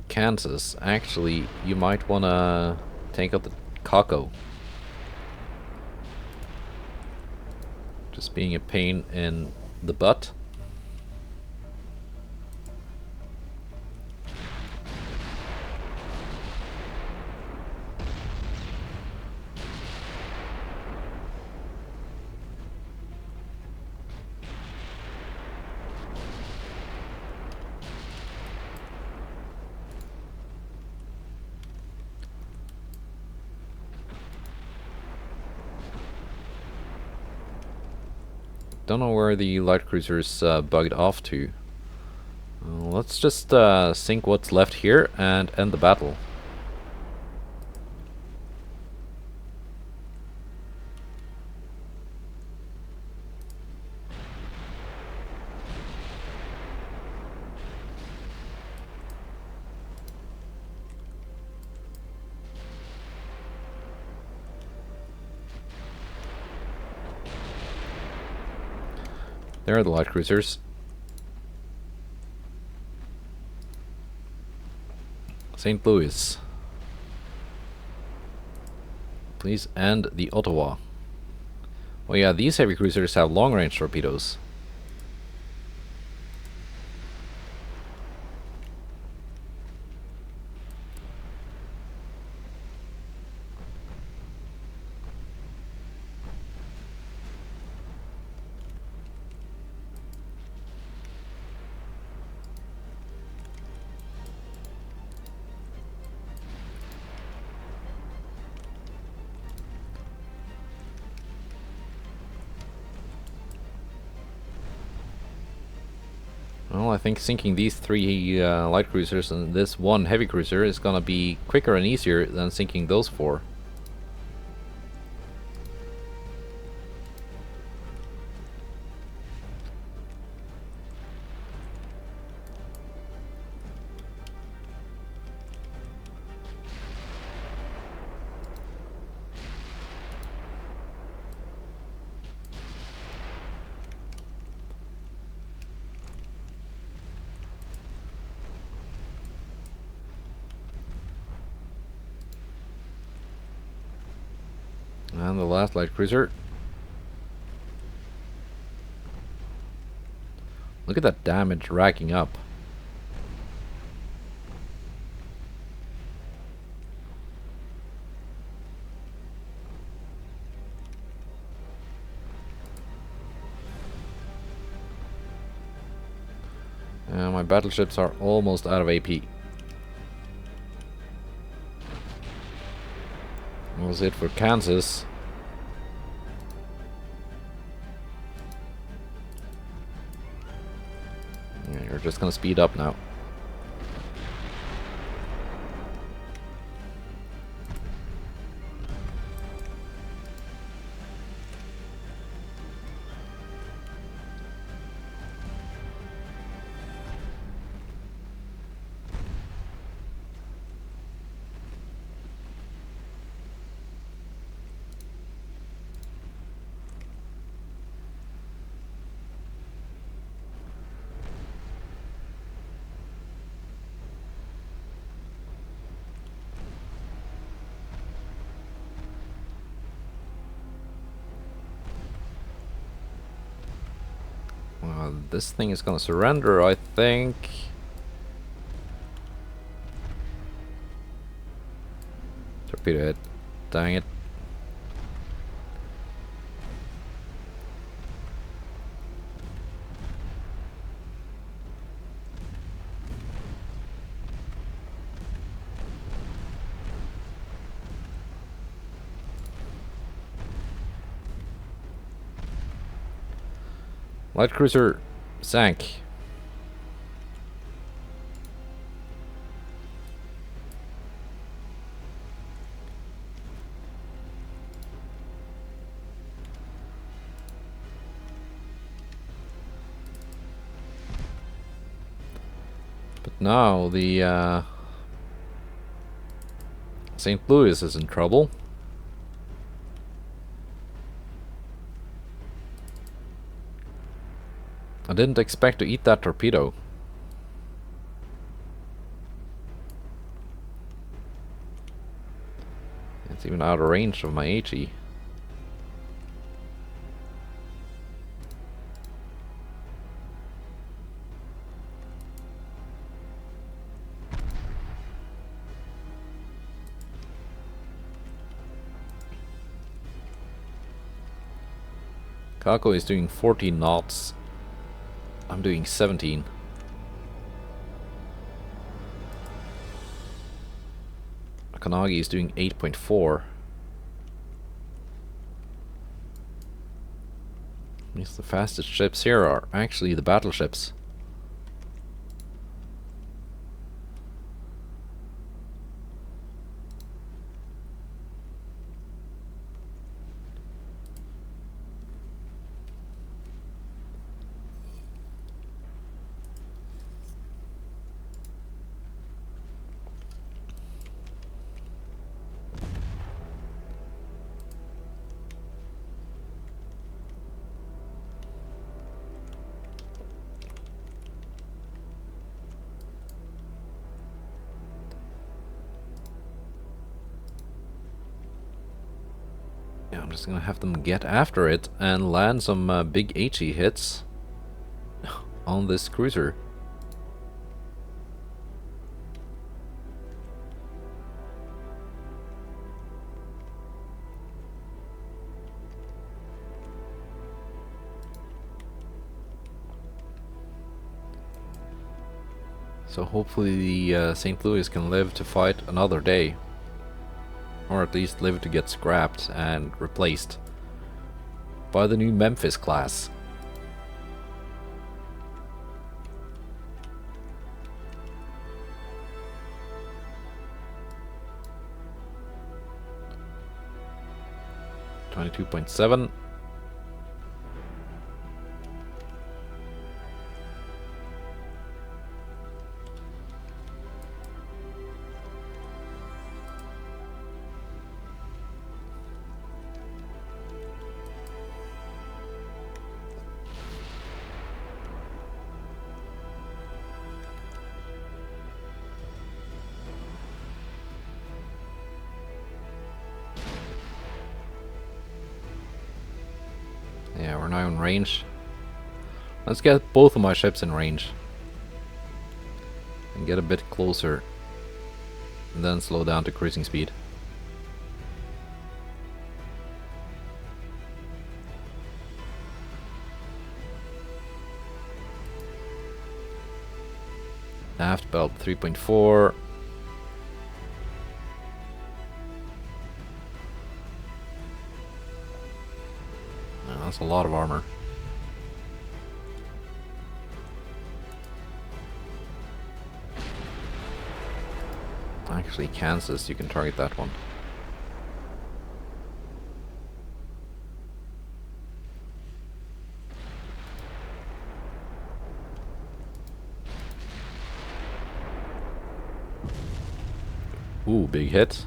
Kansas, actually, you might want to take out the Kako. Just being a pain in the butt. Don't know where the light cruisers bugged off to. Let's just sink what's left here and end the battle. There are the light cruisers. St. Louis. Please end the Ottawa. Well, yeah, these heavy cruisers have long-range torpedoes. Well, I think sinking these 3 light cruisers and this 1 heavy cruiser is gonna be quicker and easier than sinking those 4. And the last light cruiser. Look at that damage racking up. My battleships are almost out of AP. That was it for Kansas. Yeah, you're just gonna speed up now. This thing is gonna surrender, I think. Torpedo it. Dang it. Light cruiser sank. But now the St. Louis is in trouble. I didn't expect to eat that torpedo. It's even out of range of my HE. Kako is doing 14 knots. I'm doing 17. Kanagi is doing 8.4. Means the fastest ships here are actually the battleships. I'm just gonna have them get after it and land some big HE hits on this cruiser. So hopefully the St. Louis can live to fight another day. Or at least live to get scrapped and replaced by the new Memphis class. $22.7. Yeah, we're now in range. Let's get both of my ships in range. And get a bit closer. And then slow down to cruising speed. Aft belt 3.4. That's a lot of armor. Actually, Kansas, you can target that one. Ooh, big hit.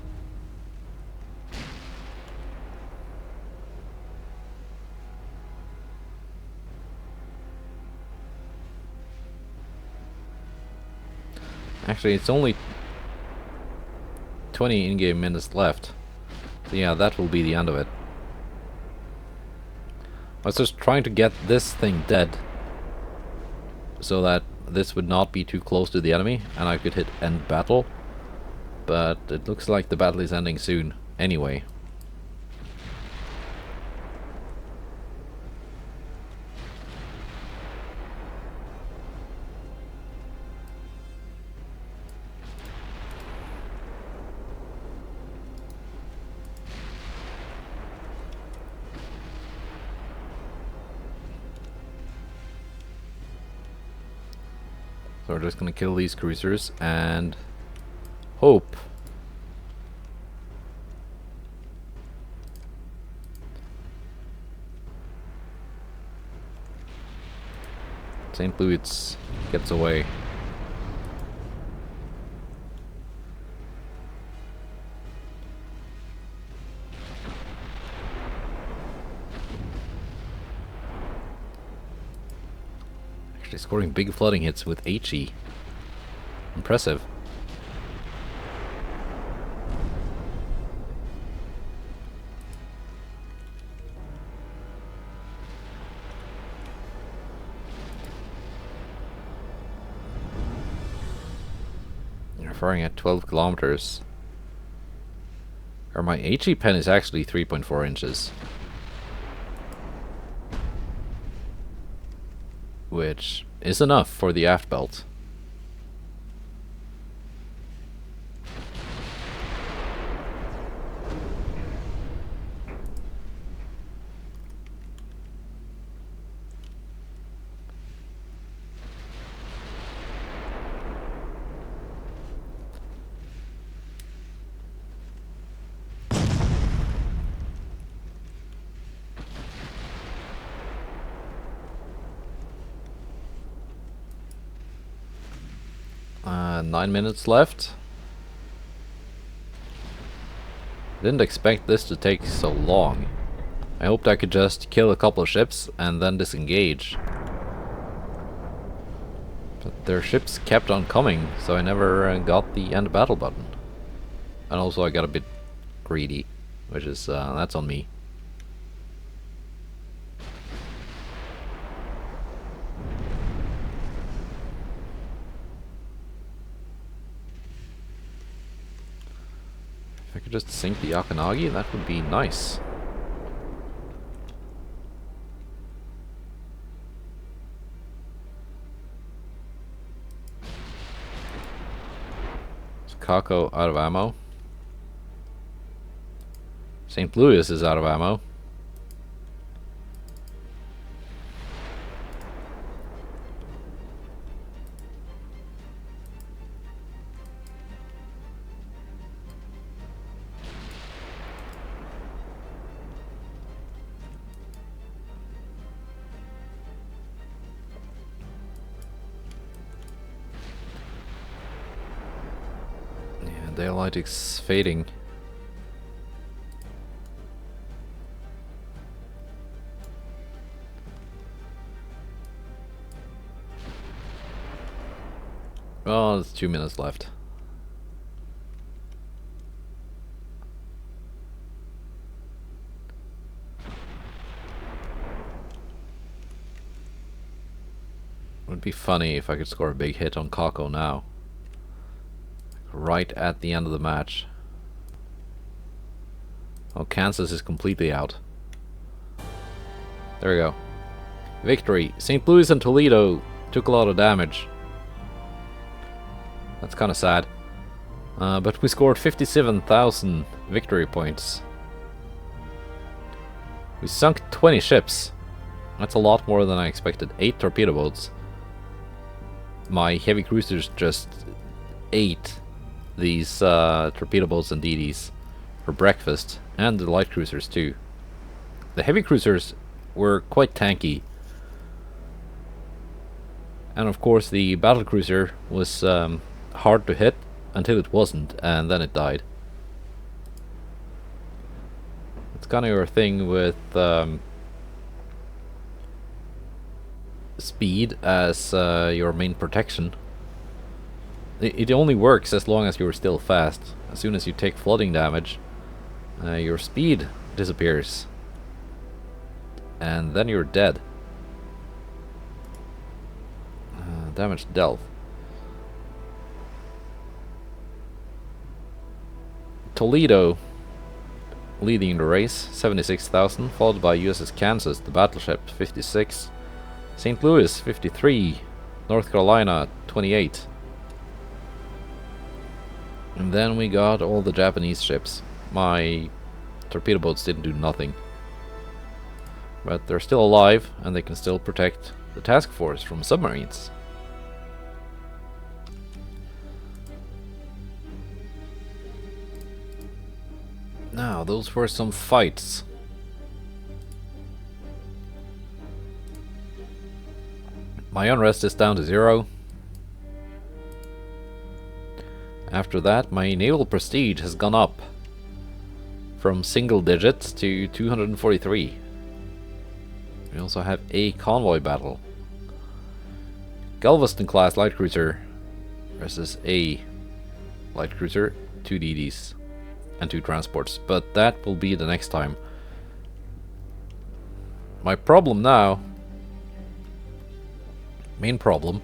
Actually, it's only 20 in-game minutes left. So yeah, that will be the end of it. I was just trying to get this thing dead so that this would not be too close to the enemy and I could hit end battle. But it looks like the battle is ending soon anyway. So we're just gonna kill these cruisers and hope. St. Louis gets away. Actually scoring big flooding hits with HE. Impressive. You're firing at 12 kilometers. Or my HE pen is actually 3.4 inches. Which is enough for the aft belt. Nine minutes left. Didn't expect this to take so long. I hoped I could just kill a couple of ships and then disengage. But their ships kept on coming, so I never got the end battle button. And also I got a bit greedy, which is, that's on me. If I could just sink the Akanagi, that would be nice. Is Kako out of ammo? St. Louis is out of ammo. Daylight is fading. Well, there's 2 minutes left. It would be funny if I could score a big hit on Kako now. Right at the end of the match. Oh, Kansas is completely out. There we go. Victory. St. Louis and Toledo took a lot of damage. That's kind of sad. But we scored 57,000 victory points. We sunk 20 ships. That's a lot more than I expected. 8 torpedo boats. My heavy cruisers just ate these torpedo boats and DDs for breakfast, and the light cruisers too. The heavy cruisers were quite tanky, and of course the battlecruiser was hard to hit until it wasn't, and then it died. It's kind of your thing with speed as your main protection. It only works as long as you're still fast. As soon as you take flooding damage, your speed disappears. And then you're dead. Damage dealt. Toledo leading the race, 76,000, followed by USS Kansas, the battleship, 56. St. Louis, 53. North Carolina, 28. And then we got all the Japanese ships. My torpedo boats didn't do nothing. But they're still alive, and they can still protect the task force from submarines. Now, those were some fights. My unrest is down to 0. After that, my naval prestige has gone up from single digits to 243. We also have a convoy battle. Galveston class light cruiser versus a light cruiser, 2 DDs and 2 transports, but that will be the next time. My problem now, main problem,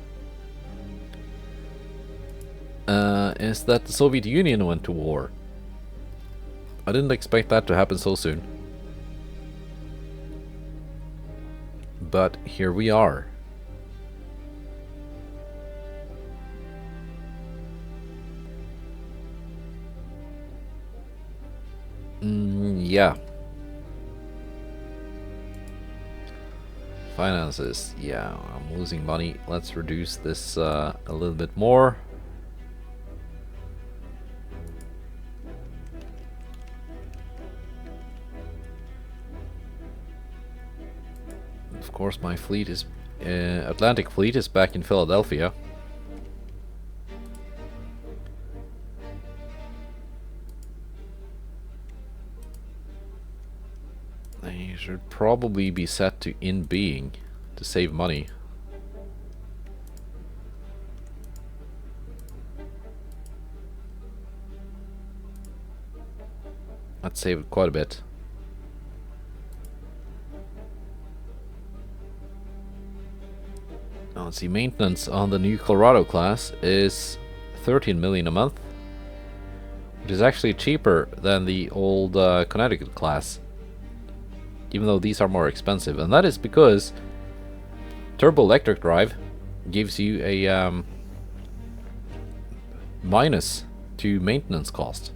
is that the Soviet Union went to war. I didn't expect that to happen so soon. But here we are. Yeah. Finances. Yeah, I'm losing money. Let's reduce this a little bit more. Of course, my fleet is Atlantic fleet is back in Philadelphia. They should probably be set to in being to save money. That saved quite a bit. Now let's see, maintenance on the new Colorado class is 13 million a month, which is actually cheaper than the old Connecticut class, even though these are more expensive. And that is because turbo electric drive gives you a minus to maintenance cost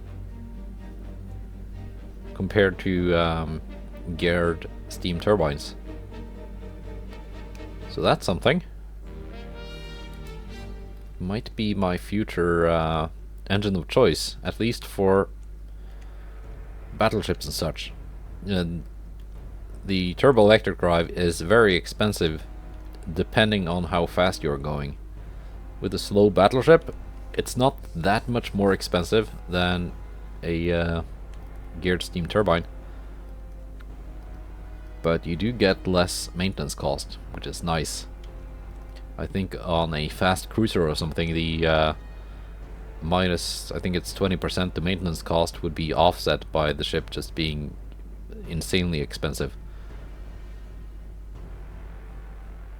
compared to geared steam turbines. So that's something. Might be my future engine of choice, at least for battleships and such. The turbo electric drive is very expensive depending on how fast you're going. With a slow battleship, it's not that much more expensive than a geared steam turbine, but you do get less maintenance cost, which is nice. I think on a fast cruiser or something, the minus, I think it's 20%, the maintenance cost would be offset by the ship just being insanely expensive.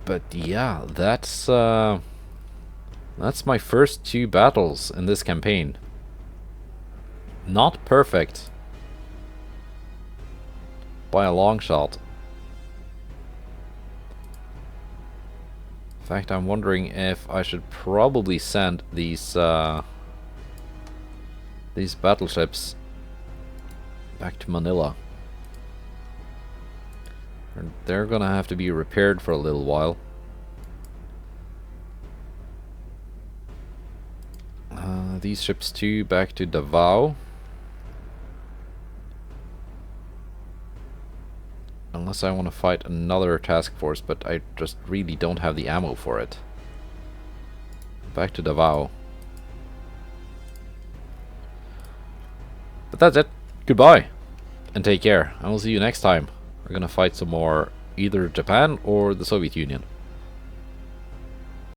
But yeah, that's my first 2 battles in this campaign. Not perfect by a long shot. In fact, I'm wondering if I should probably send these battleships back to Manila. They're gonna have to be repaired for a little while. These ships too back to Davao. Unless I want to fight another task force, but I just really don't have the ammo for it. Back to Davao. But that's it. Goodbye. And take care. I will see you next time. We're gonna fight some more, either Japan or the Soviet Union.